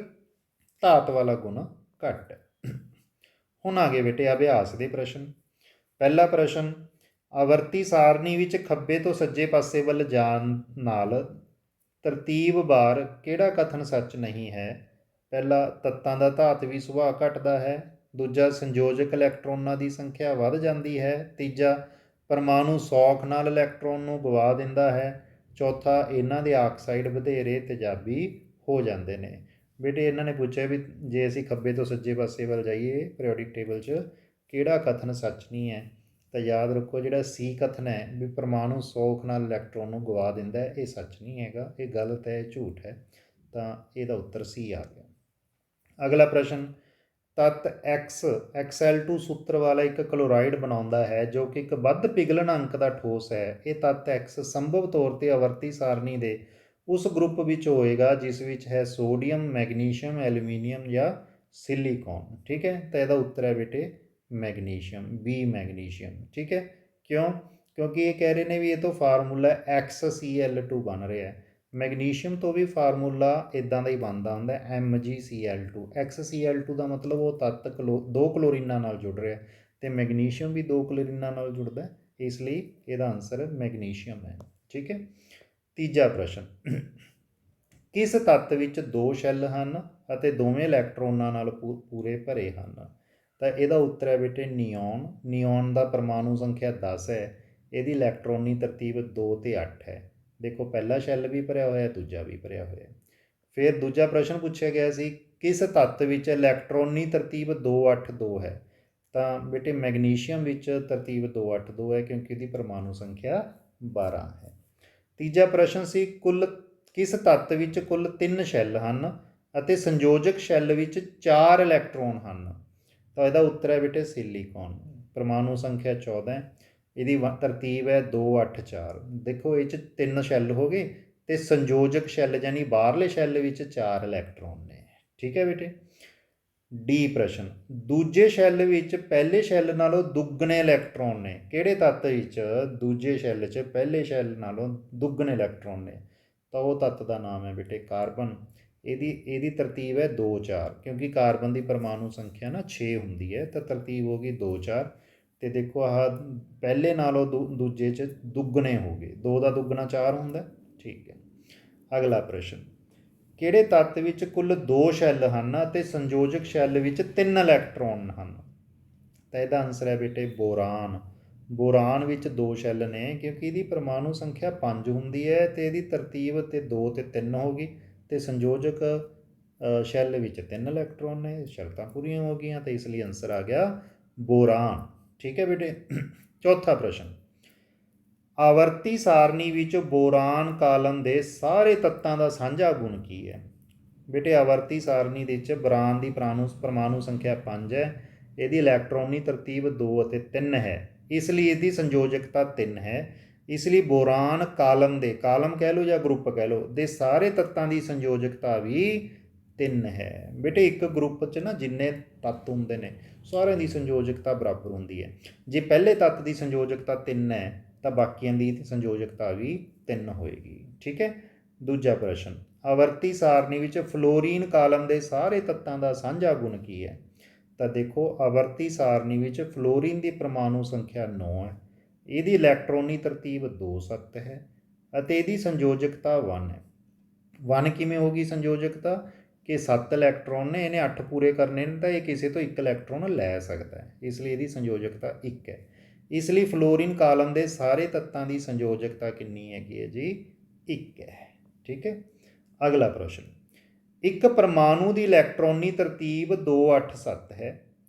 ਧਾਤ ਵਾਲਾ ਗੁਣ ਘੱਟ ਹੈ। ਹੁਣ ਆ ਗਏ ਬੇਟੇ ਅਭਿਆਸ ਦੇ ਪ੍ਰਸ਼ਨ। ਪਹਿਲਾ ਪ੍ਰਸ਼ਨ, ਆਵਰਤੀ ਸਾਰਣੀ ਵਿੱਚ ਖੱਬੇ ਤੋਂ ਸੱਜੇ ਪਾਸੇ ਵੱਲ ਜਾਣ ਨਾਲ ਤਰਤੀਬਵਾਰ ਕਿਹੜਾ ਕਥਨ ਸੱਚ ਨਹੀਂ ਹੈ? ਪਹਿਲਾ, ਤੱਤਾਂ ਦਾ ਧਾਤਵੀ ਸੁਭਾਅ ਘਟਦਾ ਹੈ। ਦੂਜਾ, ਸੰਯੋਜਕ ਇਲੈਕਟ੍ਰੋਨਾਂ ਦੀ ਸੰਖਿਆ ਵੱਧ ਜਾਂਦੀ ਹੈ। ਤੀਜਾ, ਪਰਮਾਣੂ ਸੌਖ ਨਾਲ ਇਲੈਕਟ੍ਰੋਨ ਨੂੰ ਗਵਾ ਦਿੰਦਾ ਹੈ। ਚੌਥਾ, ਇਹਨਾਂ ਦੇ ਆਕਸਾਈਡ ਵਧੇਰੇ ਤੇਜ਼ਾਬੀ ਹੋ ਜਾਂਦੇ ਨੇ। ਬੇਟੇ ਇਹਨਾਂ ਨੇ ਪੁੱਛਿਆ ਵੀ ਜੇ ਅਸੀਂ ਖੱਬੇ ਤੋਂ ਸੱਜੇ ਪਾਸੇ ਵੱਲ ਜਾਈਏ ਪੀਰੀਓਡਿਕ ਟੇਬਲ 'ਚ ਕਿਹੜਾ ਕਥਨ ਸੱਚ ਨਹੀਂ ਹੈ? ਤਾਂ ਯਾਦ ਰੱਖੋ ਜਿਹੜਾ ਸੀ ਕਥਨ ਹੈ ਵੀ ਪਰਮਾਣੂ ਸੌਖ ਨਾਲ ਇਲੈਕਟ੍ਰੋਨ ਨੂੰ ਗਵਾ ਦਿੰਦਾ ਹੈ, ਇਹ ਸੱਚ ਨਹੀਂ ਹੈਗਾ, ਇਹ ਗਲਤ ਹੈ, ਝੂਠ ਹੈ। ਤਾਂ ਇਹਦਾ ਉੱਤਰ ਸੀ ਆ ਗਿਆ। ਅਗਲਾ ਪ੍ਰਸ਼ਨ, ਤੱਤ Xl2 ਸੂਤਰ ਵਾਲਾ ਇੱਕ ਕਲੋਰਾਈਡ ਬਣਾਉਂਦਾ ਹੈ ਜੋ ਕਿ ਇੱਕ ਵੱਧ ਪਿਘਲਣ ਅੰਕ ਦਾ ਠੋਸ ਹੈ। ਇਹ ਤੱਤ X ਸੰਭਵ ਤੌਰ 'ਤੇ ਆਵਰਤੀ ਸਾਰਣੀ ਦੇ ਉਸ ਗਰੁੱਪ ਵਿੱਚ ਹੋਏਗਾ ਜਿਸ ਵਿੱਚ ਹੈ ਸੋਡੀਅਮ, ਮੈਗਨੀਸ਼ੀਅਮ, ਐਲੂਮੀਨੀਅਮ ਜਾਂ ਸਿਲੀਕੌਨ। ਠੀਕ ਹੈ, ਤਾਂ ਇਹਦਾ ਉੱਤਰ ਹੈ ਬੇਟੇ ਮੈਗਨੀਸ਼ੀਅਮ, ਬੀ ਮੈਗਨੀਸ਼ੀਅਮ। ਠੀਕ ਹੈ, ਕਿਉਂ? ਕਿਉਂਕਿ ਇਹ ਕਹਿ ਰਹੇ ਨੇ ਵੀ ਇਹ ਤੋਂ ਫਾਰਮੂਲਾ XCl2 ਬਣ ਰਿਹਾ ਹੈ। ਮੈਗਨੀਸ਼ੀਅਮ ਤੋਂ ਵੀ ਫਾਰਮੂਲਾ ਇੱਦਾਂ ਦਾ ਹੀ ਬਣਦਾ ਹੁੰਦਾ MgCl2। XCl2 ਦਾ ਮਤਲਬ ਉਹ ਤੱਤ 2 ਕਲੋਰੀਨਾਂ ਨਾਲ ਜੁੜ ਰਿਹਾ, ਅਤੇ ਮੈਗਨੀਸ਼ੀਅਮ ਵੀ 2 ਕਲੋਰੀਨਾਂ ਨਾਲ ਜੁੜਦਾ, ਇਸ ਲਈ ਇਹਦਾ ਆਨਸਰ ਮੈਗਨੀਸ਼ੀਅਮ ਹੈ। ਠੀਕ ਹੈ। ਤੀਜਾ ਪ੍ਰਸ਼ਨ, ਕਿਸ ਤੱਤ ਵਿੱਚ 2 ਸ਼ੈੱਲ ਹਨ ਅਤੇ ਦੋਵੇਂ ਇਲੈਕਟ੍ਰੋਨਾਂ ਨਾਲ ਪੂਰੇ ਭਰੇ ਹਨ? ਤਾਂ ਇਹਦਾ ਉੱਤਰ ਹੈ ਬੇਟੇ ਨਿਓਨ। ਨਿਓਨ ਦਾ ਪਰਮਾਣੂ ਸੰਖਿਆ 10 ਹੈ, ਇਹਦੀ ਇਲੈਕਟ੍ਰੋਨੀ ਤਰਤੀਬ 2 ਤੇ 8 ਹੈ। ਦੇਖੋ ਪਹਿਲਾ ਸ਼ੈੱਲ ਵੀ ਭਰਿਆ ਹੋਇਆ, ਦੂਜਾ ਵੀ ਭਰਿਆ ਹੋਇਆ। ਫਿਰ ਦੂਜਾ ਪ੍ਰਸ਼ਨ ਪੁੱਛਿਆ ਗਿਆ ਸੀ ਕਿਸ ਤੱਤ ਵਿੱਚ ਇਲੈਕਟ੍ਰੋਨੀ ਤਰਤੀਬ 282 ਹੈ? ਤਾਂ ਬੇਟੇ ਮੈਗਨੀਸ਼ੀਅਮ ਵਿੱਚ ਤਰਤੀਬ 282 ਹੈ ਕਿਉਂਕਿ ਇਹਦੀ ਪਰਮਾਣੂ ਸੰਖਿਆ 12 ਹੈ। ਤੀਜਾ ਪ੍ਰਸ਼ਨ ਸੀ ਕਿਸ ਤੱਤ ਵਿੱਚ ਕੁੱਲ 3 ਸ਼ੈੱਲ ਹਨ ਅਤੇ ਸੰਯੋਜਕ ਸ਼ੈੱਲ ਵਿੱਚ 4 ਇਲੈਕਟ੍ਰੋਨ ਹਨ? ਤਾਂ ਇਹਦਾ ਉੱਤਰ ਹੈ ਬੇਟੇ ਸਿਲੀਕੌਨ। ਪਰਮਾਣੂ ਸੰਖਿਆ 14 ਹੈ, ਇਹਦੀ ਤਰਤੀਬ ਹੈ 284। ਦੇਖੋ ਇਹ 'ਚ 3 ਸ਼ੈੱਲ ਹੋ ਗਏ ਅਤੇ ਸੰਯੋਜਕ ਸ਼ੈੱਲ ਯਾਨੀ ਬਾਹਰਲੇ ਸ਼ੈੱਲ ਵਿੱਚ 4 ਇਲੈਕਟ੍ਰੋਨ ਨੇ। ਠੀਕ ਹੈ ਬੇਟੇ। ਡੀ ਪ੍ਰਸ਼ਨ, ਦੂਜੇ ਸ਼ੈੱਲ ਵਿੱਚ ਪਹਿਲੇ ਸ਼ੈੱਲ ਨਾਲੋਂ ਦੁੱਗਣੇ ਇਲੈਕਟ੍ਰੋਨ ਨੇ। ਕਿਹੜੇ ਤੱਤ ਵਿੱਚ ਦੂਜੇ ਸ਼ੈੱਲ 'ਚ ਪਹਿਲੇ ਸ਼ੈੱਲ ਨਾਲੋਂ ਦੁੱਗਣੇ ਇਲੈਕਟ੍ਰੋਨ ਨੇ? ਤਾਂ ਉਹ ਤੱਤ ਦਾ ਨਾਮ ਹੈ ਬੇਟੇ ਕਾਰਬਨ। ਇਹਦੀ ਤਰਤੀਬ ਹੈ 2-4 ਕਿਉਂਕਿ ਕਾਰਬਨ ਦੀ ਪਰਮਾਣੂ ਸੰਖਿਆ ਨਾ 6 ਹੁੰਦੀ ਹੈ, ਤਾਂ ਤਰਤੀਬ ਹੋ ਗਈ 2-4। ਅਤੇ ਦੇਖੋ ਆਹ ਪਹਿਲੇ ਨਾਲੋਂ ਦੂਜੇ 'ਚ ਦੁੱਗਣੇ ਹੋ ਗਏ, 2 ਦਾ ਦੁੱਗਣਾ 4 ਹੁੰਦਾ। ਠੀਕ ਹੈ। ਅਗਲਾ ਪ੍ਰਸ਼ਨ, ਕਿਹੜੇ ਤੱਤ ਵਿੱਚ ਕੁੱਲ 2 ਸ਼ੈੱਲ ਹਨ ਅਤੇ ਸੰਯੋਜਕ ਸ਼ੈੱਲ ਵਿੱਚ 3 ਇਲੈਕਟ੍ਰੋਨ ਹਨ? ਤਾਂ ਇਹਦਾ ਆਨਸਰ ਹੈ ਬੇਟੇ ਬੋਰਾਨ। ਬੋਰਾਨ ਵਿੱਚ 2 ਸ਼ੈੱਲ ਨੇ ਕਿਉਂਕਿ ਇਹਦੀ ਪਰਮਾਣੂ ਸੰਖਿਆ 5 ਹੁੰਦੀ ਹੈ ਅਤੇ ਇਹਦੀ ਤਰਤੀਬ 2 ਤੇ 3 ਹੋ ਗਈ, ਅਤੇ ਸੰਯੋਜਕ ਸ਼ੈੱਲ ਵਿੱਚ 3 ਇਲੈਕਟ੍ਰੋਨ ਨੇ। ਸ਼ਰਤਾਂ ਪੂਰੀਆਂ ਹੋ ਗਈਆਂ, ਅਤੇ ਇਸ ਲਈ ਆਨਸਰ ਆ ਗਿਆ ਬੋਰਾਨ। ਠੀਕ ਹੈ ਬੇਟੇ। ਚੌਥਾ ਪ੍ਰਸ਼ਨ, ਆਵਰਤੀ ਸਾਰਣੀ ਵਿੱਚ ਬੋਰਾਨ ਕਾਲਮ ਦੇ ਸਾਰੇ ਤੱਤਾਂ ਦਾ ਸਾਂਝਾ ਗੁਣ ਕੀ ਹੈ? ਬੇਟੇ ਆਵਰਤੀ ਸਾਰਣੀ ਦੇ ਵਿੱਚ ਬੋਰਾਨ ਦੀ ਪਰਮਾਣੂ ਸੰਖਿਆ 5 ਹੈ, ਇਹਦੀ ਇਲੈਕਟ੍ਰੋਨੀ ਤਰਤੀਬ 2 ਅਤੇ 3 ਹੈ, ਇਸ ਲਈ ਇਹਦੀ ਸੰਯੋਜਕਤਾ 3 ਹੈ। ਇਸ ਲਈ ਬੋਰਾਨ ਕਾਲਮ ਦੇ, ਕਾਲਮ ਕਹਿ ਲਓ ਜਾਂ ਗਰੁੱਪ ਕਹਿ ਲਓ, ਦੇ ਸਾਰੇ ਤੱਤਾਂ ਦੀ ਸੰਯੋਜਕਤਾ ਵੀ 3 ਹੈ। ਬੇਟੇ ਇੱਕ ਗਰੁੱਪ 'ਚ ਨਾ ਜਿੰਨੇ ਤੱਤ ਹੁੰਦੇ ਨੇ ਸਾਰਿਆਂ ਦੀ ਸੰਯੋਜਕਤਾ ਬਰਾਬਰ ਹੁੰਦੀ ਹੈ। ਜੇ ਪਹਿਲੇ ਤੱਤ ਦੀ ਸੰਯੋਜਕਤਾ 3 ਹੈ ਤਾਂ ਬਾਕੀਆਂ ਦੀ ਸੰਯੋਜਕਤਾ ਵੀ 3 ਹੋਏਗੀ। ਠੀਕ ਹੈ। ਦੂਜਾ ਪ੍ਰਸ਼ਨ, ਆਵਰਤੀ ਸਾਰਣੀ ਵਿੱਚ ਫਲੋਰੀਨ ਕਾਲਮ ਦੇ ਸਾਰੇ ਤੱਤਾਂ ਦਾ ਸਾਂਝਾ ਗੁਣ ਕੀ ਹੈ? ਤਾਂ ਦੇਖੋ ਆਵਰਤੀ ਸਾਰਣੀ ਵਿੱਚ ਫਲੋਰੀਨ ਦੀ ਪਰਮਾਣੂ ਸੰਖਿਆ 9 ਹੈ, ਇਹਦੀ ਇਲੈਕਟ੍ਰੋਨੀ ਤਰਤੀਬ 2 7 ਹੈ ਅਤੇ ਇਹਦੀ ਸੰਯੋਜਕਤਾ 1 ਹੈ। 1 ਕਿਵੇਂ ਹੋ ਗਈ ਸੰਯੋਜਕਤਾ ਕਿ 7 ਇਲੈਕਟ੍ਰੋਨ ਨੇ, ਇਹਨੇ 8 ਪੂਰੇ ਕਰਨੇ ਨੇ ਤਾਂ ਇਹ ਕਿਸੇ ਤੋਂ 1 ਇਲੈਕਟ੍ਰੋਨ ਲੈ ਸਕਦਾ ਹੈ, ਇਸ ਲਈ ਇਹਦੀ ਸੰਯੋਜਕਤਾ 1 ਹੈ। ਇਸ ਲਈ ਫਲੋਰੀਨ ਕਾਲਮ ਦੇ ਸਾਰੇ ਤੱਤਾਂ ਦੀ ਸੰਯੋਜਕਤਾ ਕਿੰਨੀ ਹੈਗੀ ਹੈ ਜੀ? 1 ਹੈ। ਠੀਕ ਹੈ। ਅਗਲਾ ਪ੍ਰਸ਼ਨ, ਇੱਕ ਪਰਮਾਣੂ ਦੀ ਇਲੈਕਟ੍ਰੋਨੀ ਤਰਤੀਬ 2 8 7 ਹੈ,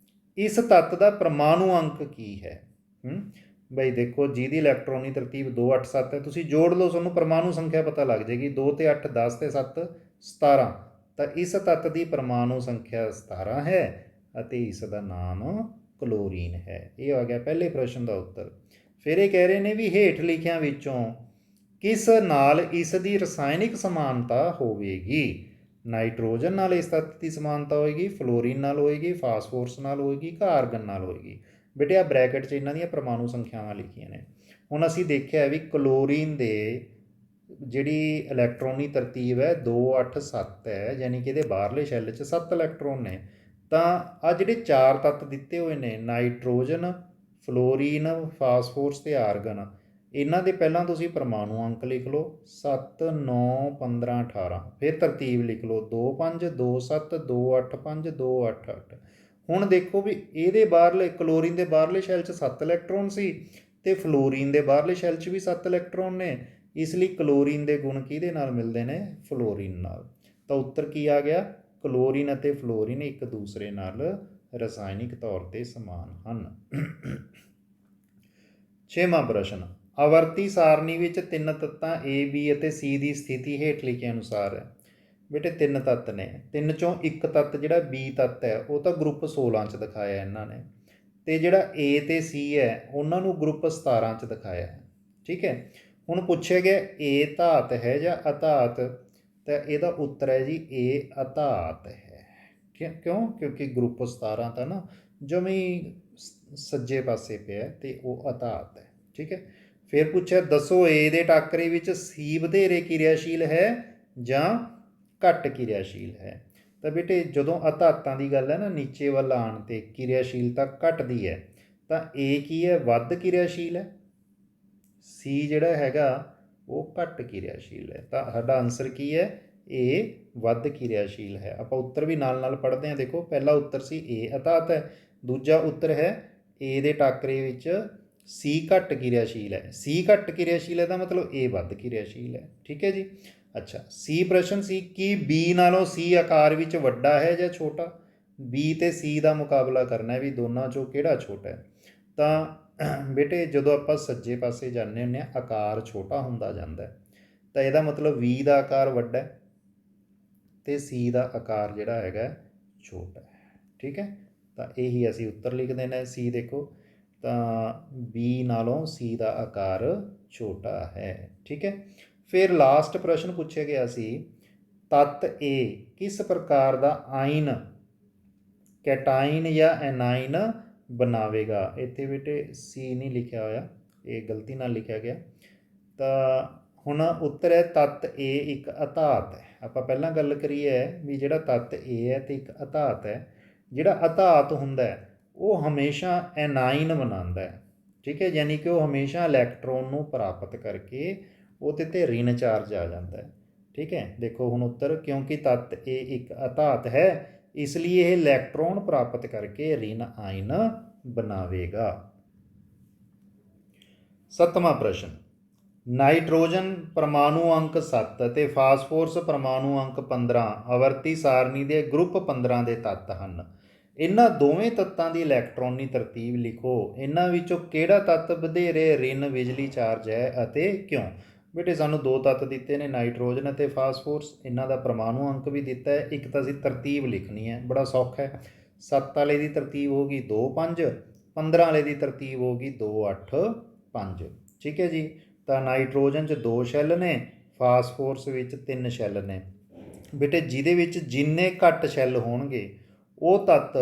ਇਸ ਤੱਤ ਦਾ ਪਰਮਾਣੂ ਅੰਕ ਕੀ ਹੈ? ਬਈ ਦੇਖੋ ਜਿਹਦੀ ਇਲੈਕਟ੍ਰੋਨੀ ਤਰਤੀਬ 2 8 7 ਹੈ, ਤੁਸੀਂ ਜੋੜ ਲਓ, ਤੁਹਾਨੂੰ ਪਰਮਾਣੂ ਸੰਖਿਆ ਪਤਾ ਲੱਗ ਜਾਏਗੀ। 2 ਤੇ 8 10 ਤੇ 7 17, ਤਾਂ ਇਸ ਤੱਤ ਦੀ ਪਰਮਾਣੂ ਸੰਖਿਆ 17 ਹੈ ਅਤੇ ਇਸ ਦਾ ਨਾਮ ਕਲੋਰੀਨ ਹੈ। ਇਹ ਆ ਗਿਆ ਪਹਿਲੇ ਪ੍ਰਸ਼ਨ ਦਾ ਉੱਤਰ। ਫਿਰ ਇਹ ਕਹਿ ਰਹੇ ਨੇ ਵੀ ਹੇਠ ਲਿਖਿਆਂ ਵਿੱਚੋਂ ਕਿਸ ਨਾਲ ਇਸ ਦੀ ਰਸਾਇਣਿਕ ਸਮਾਨਤਾ ਹੋਵੇਗੀ? ਨਾਈਟ੍ਰੋਜਨ ਨਾਲ ਇਸ ਤੱਤ ਦੀ ਸਮਾਨਤਾ ਹੋਏਗੀ, ਫਲੋਰੀਨ ਨਾਲ ਹੋਏਗੀ, ਫਾਸਫੋਰਸ ਨਾਲ ਹੋਏਗੀ, ਆਰਗਨ ਨਾਲ ਹੋਏਗੀ। ਬੇਟੇ ਆ ਬ੍ਰੈਕਟ 'ਚ ਇਹਨਾਂ ਦੀਆਂ ਪਰਮਾਣੂ ਸੰਖਿਆਵਾਂ ਲਿਖੀਆਂ ਨੇ। ਹੁਣ ਅਸੀਂ ਦੇਖਿਆ ਵੀ ਕਲੋਰੀਨ ਦੇ ਜਿਹੜੀ ਇਲੈਕਟ੍ਰੋਨੀ ਤਰਤੀਬ ਹੈ 2 8 7 ਹੈ, ਯਾਨੀ ਕਿ ਇਹਦੇ ਬਾਹਰਲੇ ਸ਼ੈੱਲ 'ਚ 7 ਇਲੈਕਟ੍ਰੋਨ ਨੇ। ਤਾਂ ਆ ਜਿਹੜੇ 4 ਤੱਤ ਦਿੱਤੇ ਹੋਏ ਨੇ, ਨਾਈਟ੍ਰੋਜਨ, ਫਲੋਰੀਨ, ਫਾਸਫੋਰਸ ਤੇ ਆਰਗਨ, ਇਹਨਾਂ ਦੇ ਪਹਿਲਾਂ ਤੁਸੀਂ ਪਰਮਾਣੂ ਅੰਕ ਲਿਖ ਲਓ 7 9 15 18, ਫਿਰ ਤਰਤੀਬ ਲਿਖ ਲਓ 2 5 2 7 2 8 5 2 8 8। ਹੁਣ ਦੇਖੋ ਵੀ ਇਹਦੇ ਬਾਹਰਲੇ ਕਲੋਰੀਨ ਦੇ ਬਾਹਰਲੇ ਸ਼ੈੱਲ 'ਚ 7 ਇਲੈਕਟ੍ਰੋਨ ਸੀ ਤੇ ਫਲੋਰੀਨ ਦੇ ਬਾਹਰਲੇ ਸ਼ੈੱਲ 'ਚ ਵੀ 7 ਇਲੈਕਟ੍ਰੋਨ ਨੇ, ਇਸ ਲਈ ਕਲੋਰੀਨ ਦੇ ਗੁਣ ਕਿਹਦੇ ਨਾਲ ਮਿਲਦੇ ਨੇ? ਫਲੋਰੀਨ ਨਾਲ। ਤਾਂ ਉੱਤਰ ਕੀ ਆ ਗਿਆ? ਕਲੋਰੀਨ ਅਤੇ ਫਲੋਰੀਨ ਇੱਕ ਦੂਸਰੇ ਨਾਲ ਰਸਾਇਣਿਕ ਤੌਰ ਤੇ ਸਮਾਨ ਹਨ। 6ਵਾਂ ਪ੍ਰਸ਼ਨ, ਆਵਰਤੀ ਸਾਰਣੀ ਵਿੱਚ 3 ਤੱਤਾਂ A, B ਅਤੇ C ਦੀ ਸਥਿਤੀ ਹੇਠ ਲਿਖੇ ਅਨੁਸਾਰ ਹੈ। ਬੇਟੇ 3 ਤੱਤ ਨੇ, 3 ਚੋਂ ਇੱਕ ਤੱਤ ਜਿਹੜਾ B ਤੱਤ ਹੈ ਉਹ ਤਾਂ ਗਰੁੱਪ 16 'ਚ ਦਿਖਾਇਆ ਇਹਨਾਂ ਨੇ, ਤੇ ਜਿਹੜਾ A ਤੇ C ਹੈ ਉਹਨਾਂ ਨੂੰ ਗਰੁੱਪ 17 'ਚ ਦਿਖਾਇਆ ਹੈ। ਠੀਕ ਹੈ। ਹੁਣ ਪੁੱਛਿਆ ਗਿਆ A ਧਾਤ ਹੈ ਜਾਂ ਅਧਾਤ, ਤਾਂ ਇਹਦਾ ਉੱਤਰ ਹੈ ਜੀ A ਅਧਾਤ ਹੈ। ਕਿਉਂ? ਕਿਉਂਕਿ ਗਰੁੱਪ 17 ਤਾਂ ਨਾ ਜਮੀ ਸੱਜੇ ਪਾਸੇ ਪਿਆ ਤੇ ਉਹ ਅਧਾਤ ਹੈ। ਠੀਕ ਹੈ। ਫਿਰ ਪੁੱਛਿਆ ਦੱਸੋ A ਦੇ ਟਾਕਰੇ ਵਿੱਚ C ਵਧੇਰੇ ਕਿਰਿਆਸ਼ੀਲ ਹੈ ਜਾਂ ਘੱਟ ਕਿਰਿਆਸ਼ੀਲ ਹੈ? ਤਾਂ ਬੇਟੇ ਜਦੋਂ ਅਧਾਤਾਂ ਦੀ ਗੱਲ ਹੈ ਨਾ, ਨੀਚੇ ਵੱਲ ਆਉਣ 'ਤੇ ਕਿਰਿਆਸ਼ੀਲਤਾ ਘਟਦੀ ਹੈ, ਤਾਂ A ਕੀ ਹੈ? ਵੱਧ ਕਿਰਿਆਸ਼ੀਲ ਹੈ। C ਜਿਹੜਾ ਹੈਗਾ ਉਹ ਘੱਟ ਕਿਰਿਆਸ਼ੀਲ ਹੈ। ਤਾਂ ਸਾਡਾ ਆਨਸਰ ਕੀ ਹੈ? A ਵੱਧ ਕਿਰਿਆਸ਼ੀਲ ਹੈ। ਆਪਾਂ ਉੱਤਰ ਵੀ ਨਾਲ ਨਾਲ ਪੜ੍ਹਦੇ ਹਾਂ। ਦੇਖੋ ਪਹਿਲਾ ਉੱਤਰ ਸੀ A ਅਧਾਤ ਹੈ, ਦੂਜਾ ਉੱਤਰ ਹੈ A ਦੇ ਟਾਕਰੇ ਵਿੱਚ C ਘੱਟ ਕਿਰਿਆਸ਼ੀਲ ਹੈ। C ਘੱਟ ਕਿਰਿਆਸ਼ੀਲ ਹੈ ਦਾ ਮਤਲਬ A ਵੱਧ ਕਿਰਿਆਸ਼ੀਲ ਹੈ। ਠੀਕ ਹੈ ਜੀ। ਅੱਛਾ, C ਪ੍ਰਸ਼ਨ ਸੀ ਕਿ B ਨਾਲੋਂ C ਆਕਾਰ ਵਿੱਚ ਵੱਡਾ ਹੈ ਜਾਂ ਛੋਟਾ? B ਤੇ C ਦਾ ਮੁਕਾਬਲਾ ਕਰਨਾ ਹੈ ਵੀ ਦੋਨਾਂ 'ਚੋਂ ਕਿਹੜਾ ਛੋਟਾ ਹੈ। ਤਾਂ ਬੇਟੇ ਜਦੋਂ ਆਪਾਂ ਸੱਜੇ ਪਾਸੇ ਜਾਂਦੇ ਹੁੰਦੇ ਹਾਂ ਆਕਾਰ ਛੋਟਾ ਹੁੰਦਾ ਜਾਂਦਾ ਹੈ, ਤਾਂ ਇਹਦਾ ਮਤਲਬ V ਦਾ ਆਕਾਰ ਵੱਡਾ ਹੈ ਤੇ C ਦਾ ਆਕਾਰ ਜਿਹੜਾ ਹੈਗਾ ਛੋਟਾ ਹੈ। ਠੀਕ ਹੈ। ਤਾਂ ਇਹੀ ਅਸੀਂ ਉੱਤਰ ਲਿਖ ਦੇਣਾ ਹੈ C। ਦੇਖੋ ਤਾਂ B ਨਾਲੋਂ C ਦਾ ਆਕਾਰ ਛੋਟਾ ਹੈ। ਠੀਕ ਹੈ। ਫਿਰ ਲਾਸਟ ਪ੍ਰਸ਼ਨ ਪੁੱਛਿਆ ਗਿਆ ਸੀ, ਤੱਤ A ਕਿਸ ਪ੍ਰਕਾਰ ਦਾ ਆਇਨ, ਕੈਟਾਇਨ ਜਾਂ ਐਨਾਇਨ ਬਣਾਵੇਗਾ? ਇੱਥੇ ਬੇਟੇ C ਨਹੀਂ ਲਿਖਿਆ ਹੋਇਆ, ਇਹ ਗਲਤੀ ਨਾਲ ਲਿਖਿਆ ਗਿਆ। ਤਾਂ ਹੁਣ ਉੱਤਰ ਹੈ ਤੱਤ A ਇੱਕ ਅਧਾਤ ਹੈ। ਆਪਾਂ ਪਹਿਲਾਂ ਗੱਲ ਕਰੀਏ ਵੀ ਜਿਹੜਾ ਤੱਤ A ਹੈ ਤੇ ਇੱਕ ਅਧਾਤ ਹੈ। ਜਿਹੜਾ ਅਧਾਤ ਹੁੰਦਾ ਹੈ ਉਹ ਹਮੇਸ਼ਾ ਐਨਾਇਨ ਬਣਾਉਂਦਾ ਹੈ। ਠੀਕ ਹੈ। ਯਾਨੀ ਕਿ ਉਹ ਹਮੇਸ਼ਾ ਇਲੈਕਟ੍ਰੋਨ ਨੂੰ ਪ੍ਰਾਪਤ ਕਰਕੇ ਉਹਦੇ 'ਤੇ ਰਿਣ ਚਾਰਜ ਆ ਜਾਂਦਾ ਹੈ। ਠੀਕ ਹੈ। ਦੇਖੋ ਹੁਣ ਉੱਤਰ, ਕਿਉਂਕਿ ਤੱਤ A ਇੱਕ ਅਧਾਤ ਹੈ ਇਸ ਲਈ ਇਹ ਇਲੈਕਟ੍ਰੋਨ ਪ੍ਰਾਪਤ ਕਰਕੇ ਰਿਣ ਆਇਨ ਬਣਾਵੇਗਾ। 7ਵਾਂ ਪ੍ਰਸ਼ਨ, ਨਾਈਟ੍ਰੋਜਨ ਪਰਮਾਣੂ ਅੰਕ 7 ਅਤੇ ਫਾਸਫੋਰਸ ਪਰਮਾਣੂ ਅੰਕ 15 ਆਵਰਤੀ ਸਾਰਣੀ ਦੇ ਗਰੁੱਪ 15 ਦੇ ਤੱਤ ਹਨ। ਇਹਨਾਂ ਦੋਵੇਂ ਤੱਤਾਂ ਦੀ ਇਲੈਕਟ੍ਰੋਨੀ ਤਰਤੀਬ ਲਿਖੋ। ਇਹਨਾਂ ਵਿੱਚੋਂ ਕਿਹੜਾ ਤੱਤ ਵਧੇਰੇ ਰਿਣ ਬਿਜਲੀ ਚਾਰਜ ਹੈ ਅਤੇ ਕਿਉਂ? ਬੇਟੇ ਸਾਨੂੰ 2 ਤੱਤ ਦਿੱਤੇ ਨੇ, ਨਾਈਟ੍ਰੋਜਨ ਅਤੇ ਫਾਸਫੋਰਸ। ਇਹਨਾਂ ਦਾ ਪਰਮਾਣੂ ਅੰਕ ਵੀ ਦਿੱਤਾ ਹੈ। ਇੱਕ ਤਾਂ ਅਸੀਂ ਤਰਤੀਬ ਲਿਖਣੀ ਹੈ, ਬੜਾ ਸੌਖਾ ਹੈ। 7 ਵਾਲੇ ਦੀ ਤਰਤੀਬ ਹੋਗੀ 2 5, 15 ਵਾਲੇ ਦੀ ਤਰਤੀਬ ਹੋਗੀ 2 8 5। ਠੀਕ ਹੈ ਜੀ। ਤਾਂ ਨਾਈਟ੍ਰੋਜਨ 'ਚ 2 ਸ਼ੈੱਲ ਨੇ, ਫਾਸਫੋਰਸ ਵਿੱਚ 3 ਸ਼ੈੱਲ ਨੇ। ਬੇਟੇ ਜਿਹਦੇ ਵਿੱਚ ਜਿੰਨੇ ਘੱਟ ਸ਼ੈੱਲ ਹੋਣਗੇ ਉਹ ਤੱਤ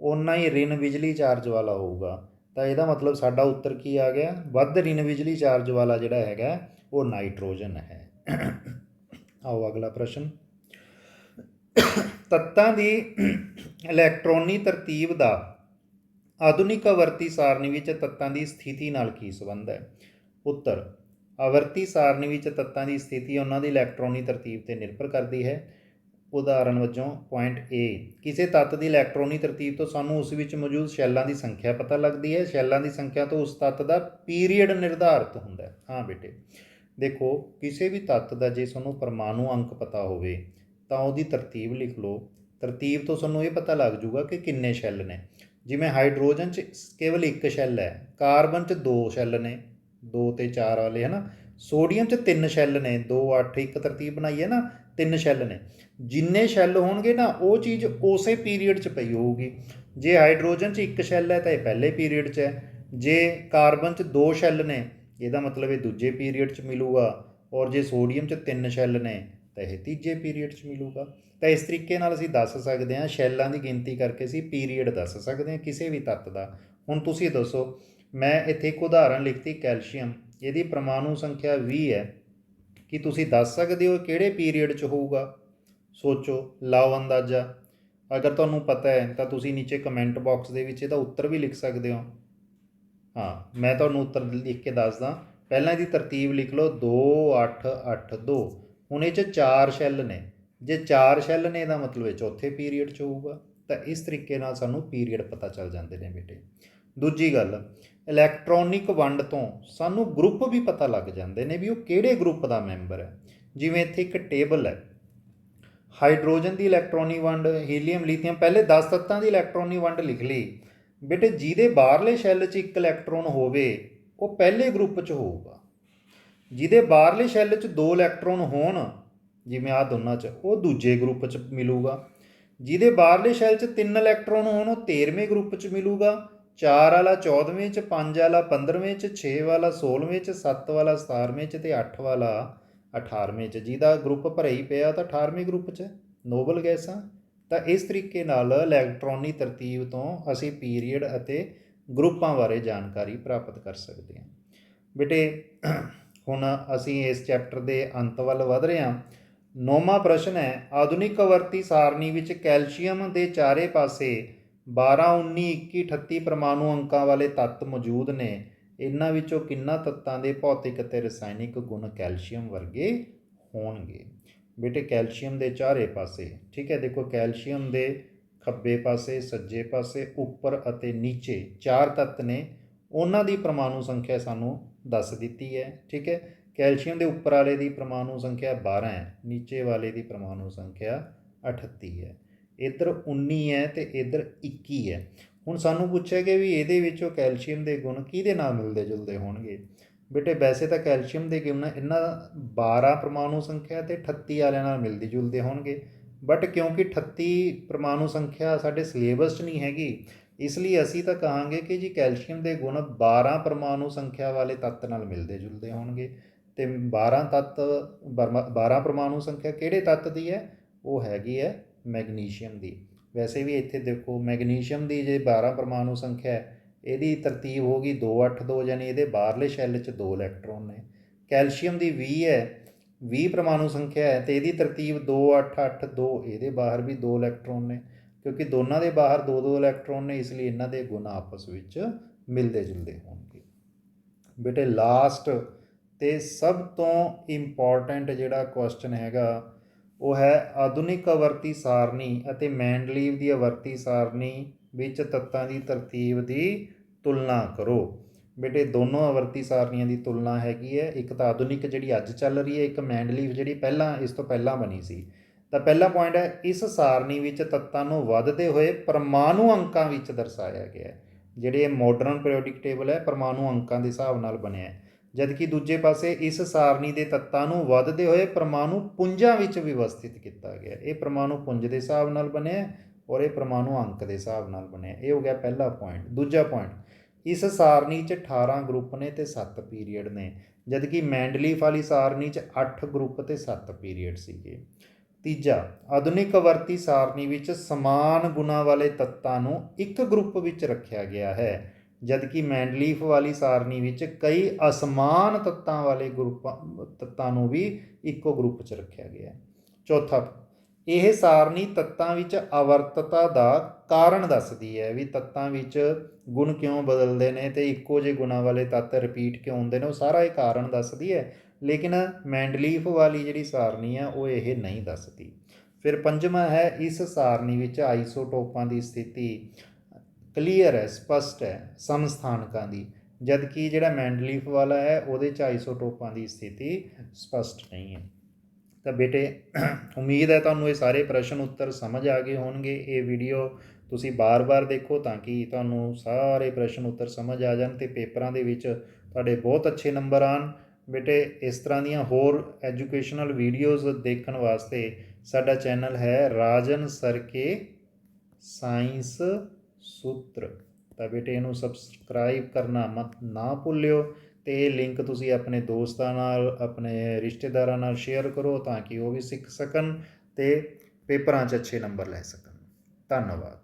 ਓਨਾ ਹੀ ਰਿਣ ਬਿਜਲੀ ਚਾਰਜ ਵਾਲਾ ਹੋਊਗਾ। ਤਾਂ ਇਹਦਾ ਮਤਲਬ ਸਾਡਾ ਉੱਤਰ ਕੀ ਆ ਗਿਆ? ਵੱਧ ਰਿਣ ਬਿਜਲੀ ਚਾਰਜ ਵਾਲਾ ਜਿਹੜਾ ਹੈਗਾ ਉਹ ਨਾਈਟ੍ਰੋਜਨ ਹੈ। ਆਓ ਅਗਲਾ ਪ੍ਰਸ਼ਨ, ਤੱਤਾਂ ਦੀ ਇਲੈਕਟ੍ਰੋਨੀ ਤਰਤੀਬ ਦਾ ਆਧੁਨਿਕ ਆਵਰਤੀ ਸਾਰਣੀ ਵਿੱਚ ਤੱਤਾਂ ਦੀ ਸਥਿਤੀ ਨਾਲ ਕੀ ਸੰਬੰਧ ਹੈ? ਉੱਤਰ, ਆਵਰਤੀ ਸਾਰਣੀ ਵਿੱਚ ਤੱਤਾਂ ਦੀ ਸਥਿਤੀ ਉਹਨਾਂ ਦੀ ਇਲੈਕਟ੍ਰੋਨੀ ਤਰਤੀਬ 'ਤੇ ਨਿਰਭਰ ਕਰਦੀ ਹੈ। ਉਦਾਹਰਨ ਵਜੋਂ ਪੁਆਇੰਟ ਏ, ਕਿਸੇ ਤੱਤ ਦੀ ਇਲੈਕਟ੍ਰੋਨੀ ਤਰਤੀਬ ਤੋਂ ਸਾਨੂੰ ਉਸ ਵਿੱਚ ਮੌਜੂਦ ਸ਼ੈੱਲਾਂ ਦੀ ਸੰਖਿਆ ਪਤਾ ਲੱਗਦੀ ਹੈ। ਸ਼ੈੱਲਾਂ ਦੀ ਸੰਖਿਆ ਤੋਂ ਉਸ ਤੱਤ ਦਾ ਪੀਰੀਅਡ ਨਿਰਧਾਰਿਤ ਹੁੰਦਾ ਹੈ। ਹਾਂ ਬੇਟੇ, ਦੇਖੋ ਕਿਸੇ ਵੀ ਤੱਤ ਦਾ ਜੇ ਤੁਹਾਨੂੰ ਪਰਮਾਣੂ ਅੰਕ ਪਤਾ ਹੋਵੇ ਤਾਂ ਉਹਦੀ ਤਰਤੀਬ ਲਿਖ ਲਓ। ਤਰਤੀਬ ਤੋਂ ਤੁਹਾਨੂੰ ਇਹ ਪਤਾ ਲੱਗ ਜੂਗਾ ਕਿ ਕਿੰਨੇ ਸ਼ੈੱਲ ਨੇ। ਜਿਵੇਂ ਹਾਈਡਰੋਜਨ 'ਚ ਕੇਵਲ ਇੱਕ ਸ਼ੈੱਲ ਹੈ, ਕਾਰਬਨ 'ਚ 2 ਸ਼ੈੱਲ ਨੇ, 2 ਤੇ 4 ਵਾਲੇ, ਹੈ ਨਾ। ਸੋਡੀਅਮ 'ਚ 3 ਸ਼ੈੱਲ ਨੇ, 2 8 ਇੱਕ ਤਰਤੀਬ ਬਣਾਈ ਹੈ ਨਾ, 3 ਸ਼ੈੱਲ ਨੇ। ਜਿੰਨੇ ਸ਼ੈੱਲ ਹੋਣਗੇ ਨਾ ਉਹ ਚੀਜ਼ ਉਸੇ ਪੀਰੀਅਡ 'ਚ ਪਈ ਹੋਊਗੀ। ਜੇ ਹਾਈਡਰੋਜਨ 'ਚ ਇੱਕ ਸ਼ੈੱਲ ਹੈ ਤਾਂ ਇਹ ਪਹਿਲੇ ਪੀਰੀਅਡ 'ਚ ਹੈ। ਜੇ ਕਾਰਬਨ 'ਚ 2 ਸ਼ੈੱਲ ਨੇ ਇਹਦਾ ਮਤਲਬ ਇਹ ਦੂਜੇ ਪੀਰੀਅਡ 'ਚ ਮਿਲੂਗਾ। ਔਰ ਜੇ ਸੋਡੀਅਮ 'ਚ 3 ਸ਼ੈੱਲ ਨੇ ਤਾਂ ਇਹ ਤੀਜੇ ਪੀਰੀਅਡ 'ਚ ਮਿਲੂਗਾ। ਤਾਂ ਇਸ ਤਰੀਕੇ ਨਾਲ ਅਸੀਂ ਦੱਸ ਸਕਦੇ ਹਾਂ, ਸ਼ੈੱਲਾਂ ਦੀ ਗਿਣਤੀ ਕਰਕੇ ਅਸੀਂ ਪੀਰੀਅਡ ਦੱਸ ਸਕਦੇ ਹਾਂ ਕਿਸੇ ਵੀ ਤੱਤ ਦਾ। ਹੁਣ ਤੁਸੀਂ ਦੱਸੋ, ਮੈਂ ਇੱਥੇ ਇੱਕ ਉਦਾਹਰਨ ਲਿਖਤੀ ਕੈਲਸ਼ੀਅਮ, ਇਹਦੀ ਪਰਮਾਣੂ ਸੰਖਿਆ 20 ਹੈ। ਕੀ ਤੁਸੀਂ ਦੱਸ ਸਕਦੇ ਹੋ ਕਿਹੜੇ ਪੀਰੀਅਡ 'ਚ ਹੋਊਗਾ? ਸੋਚੋ, ਲਾਓ ਅੰਦਾਜ਼ਾ। ਅਗਰ ਤੁਹਾਨੂੰ ਪਤਾ ਹੈ ਤਾਂ ਤੁਸੀਂ ਨੀਚੇ ਕਮੈਂਟ ਬਾਕਸ ਦੇ ਵਿੱਚ ਇਹਦਾ ਉੱਤਰ ਵੀ ਲਿਖ ਸਕਦੇ ਹੋ। ਹਾਂ, ਮੈਂ ਤੁਹਾਨੂੰ ਉੱਤਰ ਲਿਖ ਕੇ ਦੱਸਦਾ। ਪਹਿਲਾਂ ਇਹਦੀ ਤਰਤੀਬ ਲਿਖ ਲਓ, 2 8 8 2। ਹੁਣ ਇਹ 'ਚ 4 ਸ਼ੈੱਲ ਨੇ। ਜੇ 4 ਸ਼ੈੱਲ ਨੇ ਇਹਦਾ ਮਤਲਬ ਇਹ ਚੌਥੇ ਪੀਰੀਅਡ 'ਚ ਹੋਊਗਾ। ਤਾਂ ਇਸ ਤਰੀਕੇ ਨਾਲ ਸਾਨੂੰ ਪੀਰੀਅਡ ਪਤਾ ਚੱਲ ਜਾਂਦੇ ਨੇ ਬੇਟੇ। ਦੂਜੀ ਗੱਲ, ਇਲੈਕਟ੍ਰੋਨਿਕ ਵੰਡ ਤੋਂ ਸਾਨੂੰ ਗਰੁੱਪ ਵੀ ਪਤਾ ਲੱਗ ਜਾਂਦੇ ਨੇ ਵੀ ਉਹ ਕਿਹੜੇ ਗਰੁੱਪ ਦਾ ਮੈਂਬਰ ਹੈ। ਜਿਵੇਂ ਇੱਥੇ ਇੱਕ ਟੇਬਲ ਹੈ, ਹਾਈਡਰੋਜਨ ਦੀ ਇਲੈਕਟ੍ਰੋਨੀ ਵੰਡ, ਹੀਲੀਅਮ, ਲੀਥੀਅਮ, ਪਹਿਲੇ 10 ਤੱਤਾਂ ਦੀ ਇਲੈਕਟ੍ਰੋਨੀ ਵੰਡ ਲਿਖ ਲਈ ਬੇਟੇ। ਜਿਹਦੇ ਬਾਹਰਲੇ ਸ਼ੈੱਲ 'ਚ ਇੱਕ ਇਲੈਕਟ੍ਰੋਨ ਹੋਵੇ ਉਹ ਪਹਿਲੇ ਗਰੁੱਪ 'ਚ ਹੋਊਗਾ। ਜਿਹਦੇ ਬਾਹਰਲੇ ਸ਼ੈੱਲ 'ਚ 2 ਇਲੈਕਟ੍ਰੋਨ ਹੋਣ, ਜਿਵੇਂ ਆਹ ਦੋਨਾਂ 'ਚ, ਉਹ ਦੂਜੇ ਗਰੁੱਪ 'ਚ ਮਿਲੂਗਾ। ਜਿਹਦੇ ਬਾਹਰਲੇ ਸ਼ੈੱਲ 'ਚ 3 ਇਲੈਕਟ੍ਰੋਨ ਹੋਣ ਉਹ 13ਵੇਂ ਗਰੁੱਪ 'ਚ ਮਿਲੂਗਾ। 4 ਵਾਲਾ 14ਵੇਂ 'ਚ, 5 ਵਾਲਾ 15ਵੇਂ 'ਚ, 6 ਵਾਲਾ 16ਵੇਂ 'ਚ, 7 ਵਾਲਾ 17ਵੇਂ 'ਚ ਅਤੇ 8 ਵਾਲਾ 18ਵੇਂ 'ਚ। ਜਿਹਦਾ ਗਰੁੱਪ ਭਰੇ ਹੀ ਪਿਆ ਤਾਂ 18ਵੇਂ ਗਰੁੱਪ 'ਚ ਨੋਬਲ ਗੈਸਾਂ। ਤਾਂ ਇਸ ਤਰੀਕੇ ਨਾਲ ਇਲੈਕਟ੍ਰੋਨੀ ਤਰਤੀਬ ਤੋਂ ਅਸੀਂ ਪੀਰੀਅਡ ਅਤੇ ਗਰੁੱਪਾਂ ਬਾਰੇ ਜਾਣਕਾਰੀ ਪ੍ਰਾਪਤ ਕਰ ਸਕਦੇ ਹਾਂ। ਬੇਟੇ ਹੁਣ ਅਸੀਂ ਇਸ ਚੈਪਟਰ ਦੇ ਅੰਤ ਵੱਲ ਵਧ ਰਹੇ ਹਾਂ। 9ਵਾਂ ਪ੍ਰਸ਼ਨ ਹੈ, ਆਧੁਨਿਕ ਆਵਰਤੀ ਸਾਰਣੀ ਵਿੱਚ ਕੈਲਸ਼ੀਅਮ ਦੇ ਚਾਰੇ ਪਾਸੇ 12 19 21 38 ਪਰਮਾਣੂ ਅੰਕਾਂ ਵਾਲੇ ਤੱਤ ਮੌਜੂਦ ਨੇ। ਇਹਨਾਂ ਵਿੱਚੋਂ ਕਿੰਨਾਂ ਤੱਤਾਂ ਦੇ ਭੌਤਿਕ ਅਤੇ ਰਸਾਇਣਿਕ ਗੁਣ ਕੈਲਸ਼ੀਅਮ ਵਰਗੇ ਹੋਣਗੇ? ਬੇਟੇ ਕੈਲਸ਼ੀਅਮ ਦੇ ਚਾਰੇ ਪਾਸੇ, ਠੀਕ ਹੈ, ਦੇਖੋ ਕੈਲਸ਼ੀਅਮ ਦੇ ਖੱਬੇ ਪਾਸੇ, ਸੱਜੇ ਪਾਸੇ, ਉੱਪਰ ਅਤੇ ਨੀਚੇ 4 ਤੱਤ ਨੇ। ਉਹਨਾਂ ਦੀ ਪਰਮਾਣੂ ਸੰਖਿਆ ਸਾਨੂੰ ਦੱਸ ਦਿੱਤੀ ਹੈ, ਠੀਕ ਹੈ। ਕੈਲਸ਼ੀਅਮ ਦੇ ਉੱਪਰ ਵਾਲੇ ਦੀ ਪਰਮਾਣੂ ਸੰਖਿਆ 12 ਹੈ, ਨੀਚੇ ਵਾਲੇ ਦੀ ਪਰਮਾਣੂ ਸੰਖਿਆ 38 ਹੈ। ਇੱਧਰ 19 ਹੈ ਅਤੇ ਇੱਧਰ 21 ਹੈ। ਹੁਣ ਸਾਨੂੰ ਪੁੱਛਿਆ ਕਿ ਵੀ ਇਹਦੇ ਵਿੱਚੋਂ ਕੈਲਸ਼ੀਅਮ ਦੇ ਗੁਣ ਕਿਹਦੇ ਨਾਲ ਮਿਲਦੇ ਜੁਲਦੇ ਹੋਣਗੇ? ਬੇਟੇ ਵੈਸੇ ਤਾਂ ਕੈਲਸ਼ੀਅਮ ਦੇ ਗੁਣ ਇਹਨਾਂ 12 ਪਰਮਾਣੂ ਸੰਖਿਆ ਅਤੇ 38 ਵਾਲਿਆਂ ਨਾਲ ਮਿਲਦੇ ਜੁਲਦੇ ਹੋਣਗੇ। ਬਟ ਕਿਉਂਕਿ 38 ਪਰਮਾਣੂ ਸੰਖਿਆ ਸਾਡੇ ਸਿਲੇਬਸ 'ਚ ਨਹੀਂ ਹੈਗੀ, ਇਸ ਲਈ ਅਸੀਂ ਤਾਂ ਕਹਾਂਗੇ ਕਿ ਜੀ ਕੈਲਸ਼ੀਅਮ ਦੇ ਗੁਣ 12 ਪਰਮਾਣੂ ਸੰਖਿਆ ਵਾਲੇ ਤੱਤ ਨਾਲ ਮਿਲਦੇ ਜੁਲਦੇ ਹੋਣਗੇ। ਅਤੇ 12 ਪਰਮਾਣੂ ਸੰਖਿਆ ਕਿਹੜੇ ਤੱਤ ਦੀ ਹੈ? ਉਹ ਹੈਗੀ ਹੈ ਮੈਗਨੀਸ਼ੀਅਮ ਦੀ। ਵੈਸੇ ਵੀ ਇੱਥੇ ਦੇਖੋ ਮੈਗਨੀਸ਼ੀਅਮ ਦੀ ਜੇ 12 ਪਰਮਾਣੂ ਸੰਖਿਆ ਹੈ, ਇਹਦੀ ਤਰਤੀਬ ਹੋ ਗਈ 2 8 2, ਯਾਨੀ ਇਹਦੇ ਬਾਹਰਲੇ ਸ਼ੈੱਲ 'ਚ 2 ਇਲੈਕਟ੍ਰੋਨ ਨੇ। ਕੈਲਸ਼ੀਅਮ ਦੀ 20 ਹੈ, 20 ਪਰਮਾਣੂ ਸੰਖਿਆ ਹੈ ਅਤੇ ਇਹਦੀ ਤਰਤੀਬ 2 8 8 2, ਇਹਦੇ ਬਾਹਰ ਵੀ 2 ਇਲੈਕਟ੍ਰੋਨ ਨੇ। ਕਿਉਂਕਿ ਦੋਨਾਂ ਦੇ ਬਾਹਰ 2 ਇਲੈਕਟ੍ਰੋਨ ਨੇ, ਇਸ ਲਈ ਇਹਨਾਂ ਦੇ ਗੁਣ ਆਪਸ ਵਿੱਚ ਮਿਲਦੇ ਜੁਲਦੇ ਹੋਣਗੇ। ਬੇਟੇ ਲਾਸਟ ਅਤੇ ਸਭ ਤੋਂ ਇੰਪੋਰਟੈਂਟ ਜਿਹੜਾ ਕੁਐਸਚਨ ਹੈਗਾ ਉਹ ਹੈ, ਆਧੁਨਿਕ ਆਵਰਤੀ ਸਾਰਣੀ ਅਤੇ ਮੈਂਡਲੀਵ ਦੀ ਆਵਰਤੀ ਸਾਰਣੀ ਵਿੱਚ ਤੱਤਾਂ ਦੀ ਤਰਤੀਬ ਦੀ ਤੁਲਨਾ ਕਰੋ। ਬੇਟੇ ਦੋਨੋਂ ਆਵਰਤੀ ਸਾਰਣੀਆਂ ਦੀ ਤੁਲਨਾ ਹੈਗੀ ਹੈ, ਇੱਕ ਤਾਂ ਆਧੁਨਿਕ ਜਿਹੜੀ ਅੱਜ ਚੱਲ ਰਹੀ ਹੈ, ਇੱਕ ਮੈਂਡਲੀਵ ਜਿਹੜੀ ਪਹਿਲਾਂ ਇਸ ਤੋਂ ਪਹਿਲਾਂ ਬਣੀ ਸੀ। ਤਾਂ ਪਹਿਲਾ ਪੁਆਇੰਟ ਹੈ, ਇਸ ਸਾਰਣੀ ਵਿੱਚ ਤੱਤਾਂ ਨੂੰ ਵੱਧਦੇ ਹੋਏ ਪਰਮਾਣੂ ਅੰਕਾਂ ਵਿੱਚ ਦਰਸਾਇਆ ਗਿਆ। ਜਿਹੜੇ ਮਾਡਰਨ ਪੀਰੀਓਡਿਕ ਟੇਬਲ ਹੈ ਪਰਮਾਣੂ ਅੰਕਾਂ ਦੇ ਹਿਸਾਬ ਨਾਲ ਬਣਿਆ, ਜਦਕਿ ਦੂਜੇ ਪਾਸੇ ਇਸ ਸਾਰਣੀ ਦੇ ਤੱਤਾਂ ਨੂੰ ਵੱਧਦੇ ਹੋਏ ਪਰਮਾਣੂ ਪੁੰਜਾਂ ਵਿੱਚ ਵਿਵਸਥਿਤ ਕੀਤਾ ਗਿਆ। ਇਹ ਪਰਮਾਣੂ ਪੁੰਜ ਦੇ ਹਿਸਾਬ ਨਾਲ ਬਣਿਆ ਔਰ ਇਹ ਪਰਮਾਣੂ ਅੰਕ ਦੇ ਹਿਸਾਬ ਨਾਲ ਬਣਿਆ। ਇਹ ਹੋ ਗਿਆ ਪਹਿਲਾ ਪੁਆਇੰਟ। ਦੂਜਾ ਪੁਆਇੰਟ, ਇਸ ਸਾਰਣੀ 'ਚ 18 ਗਰੁੱਪ ਨੇ ਅਤੇ 7 ਪੀਰੀਅਡ ਨੇ, ਜਦਕਿ ਮੈਂਡਲੀਵ ਵਾਲੀ ਸਾਰਣੀ 'ਚ 8 ਗਰੁੱਪ ਅਤੇ 7 ਪੀਰੀਅਡ ਸੀਗੇ। ਤੀਜਾ, ਆਧੁਨਿਕ ਆਵਰਤੀ ਸਾਰਣੀ ਵਿੱਚ ਸਮਾਨ ਗੁਣਾਂ ਵਾਲੇ ਤੱਤਾਂ ਨੂੰ ਇੱਕ ਗਰੁੱਪ ਵਿੱਚ ਰੱਖਿਆ ਗਿਆ ਹੈ, ਜਦਕਿ ਮੈਂਡਲੀਵ ਵਾਲੀ ਸਾਰਣੀ ਵਿੱਚ ਕਈ ਅਸਮਾਨ ਤੱਤਾਂ ਵਾਲੇ ਤੱਤਾਂ ਨੂੰ ਵੀ ਇੱਕੋ ਗਰੁੱਪ 'ਚ ਰੱਖਿਆ ਗਿਆ। ਚੌਥਾ, ਇਹ ਸਾਰਣੀ ਤੱਤਾਂ ਵਿੱਚ ਆਵਰਤਤਾ ਦਾ ਕਾਰਨ ਦੱਸਦੀ ਹੈ ਵੀ ਤੱਤਾਂ ਵਿੱਚ ਗੁਣ ਕਿਉਂ ਬਦਲਦੇ ਨੇ ਤੇ ਇੱਕੋ ਜਿਹੇ ਗੁਣਾਂ ਵਾਲੇ ਤੱਤ ਰਿਪੀਟ ਕਿਉਂ ਹੁੰਦੇ ਨੇ, ਉਹ ਸਾਰਾ ਇਹ ਕਾਰਨ ਦੱਸਦੀ ਹੈ। ਲੇਕਿਨ ਮੈਂਡਲੀਫ ਵਾਲੀ ਜਿਹੜੀ ਸਾਰਣੀ ਆ ਉਹ ਇਹ ਨਹੀਂ ਦੱਸਦੀ। ਫਿਰ ਪੰਜਵਾਂ ਹੈ, ਇਸ ਸਾਰਣੀ ਵਿੱਚ ਆਈਸੋਟੋਪਾਂ ਦੀ ਸਥਿਤੀ ਕਲੀਅਰ ਹੈ, ਸਪਸ਼ਟ ਹੈ ਸਮਸਥਾਨਕਾਂ ਦੀ, ਜਦਕਿ ਜਿਹੜਾ ਮੈਂਡਲੀਫ ਵਾਲਾ ਹੈ ਉਹਦੇ 'ਚ ਆਈਸੋਟੋਪਾਂ ਦੀ ਸਥਿਤੀ ਸਪਸ਼ਟ ਨਹੀਂ ਹੈ। ਤਾਂ ਬੇਟੇ ਉਮੀਦ ਹੈ ਤੁਹਾਨੂੰ ਇਹ ਸਾਰੇ ਪ੍ਰਸ਼ਨ ਉੱਤਰ ਸਮਝ ਆ ਗਏ ਹੋਣਗੇ। ਇਹ ਵੀਡੀਓ ਤੁਸੀਂ ਬਾਰ-ਬਾਰ ਦੇਖੋ ਤਾਂ ਕਿ ਤੁਹਾਨੂੰ ਸਾਰੇ ਪ੍ਰਸ਼ਨ ਉੱਤਰ ਸਮਝ ਆ ਜਾਣ ਅਤੇ ਪੇਪਰਾਂ ਦੇ ਵਿੱਚ ਤੁਹਾਡੇ ਬਹੁਤ ਅੱਛੇ ਨੰਬਰ ਆਉਣ। ਬੇਟੇ ਇਸ ਤਰ੍ਹਾਂ ਦੀਆਂ ਹੋਰ ਐਜੂਕੇਸ਼ਨਲ ਵੀਡੀਓਜ਼ ਦੇਖਣ ਵਾਸਤੇ ਸਾਡਾ ਚੈਨਲ ਹੈ ਰਾਜਨ ਸਰ ਕੇ ਸਾਇੰਸ ਸੂਤਰ। ਤਾਂ ਬੇਟੇ ਇਹਨੂੰ ਸਬਸਕ੍ਰਾਈਬ ਕਰਨਾ ਨਾ ਭੁੱਲਿਓ ਅਤੇ ਇਹ ਲਿੰਕ ਤੁਸੀਂ ਆਪਣੇ ਦੋਸਤਾਂ ਨਾਲ, ਆਪਣੇ ਰਿਸ਼ਤੇਦਾਰਾਂ ਨਾਲ ਸ਼ੇਅਰ ਕਰੋ ਤਾਂ ਕਿ ਉਹ ਵੀ ਸਿੱਖ ਸਕਣ ਅਤੇ ਪੇਪਰਾਂ 'ਚ ਅੱਛੇ ਨੰਬਰ ਲੈ ਸਕਣ। ਧੰਨਵਾਦ।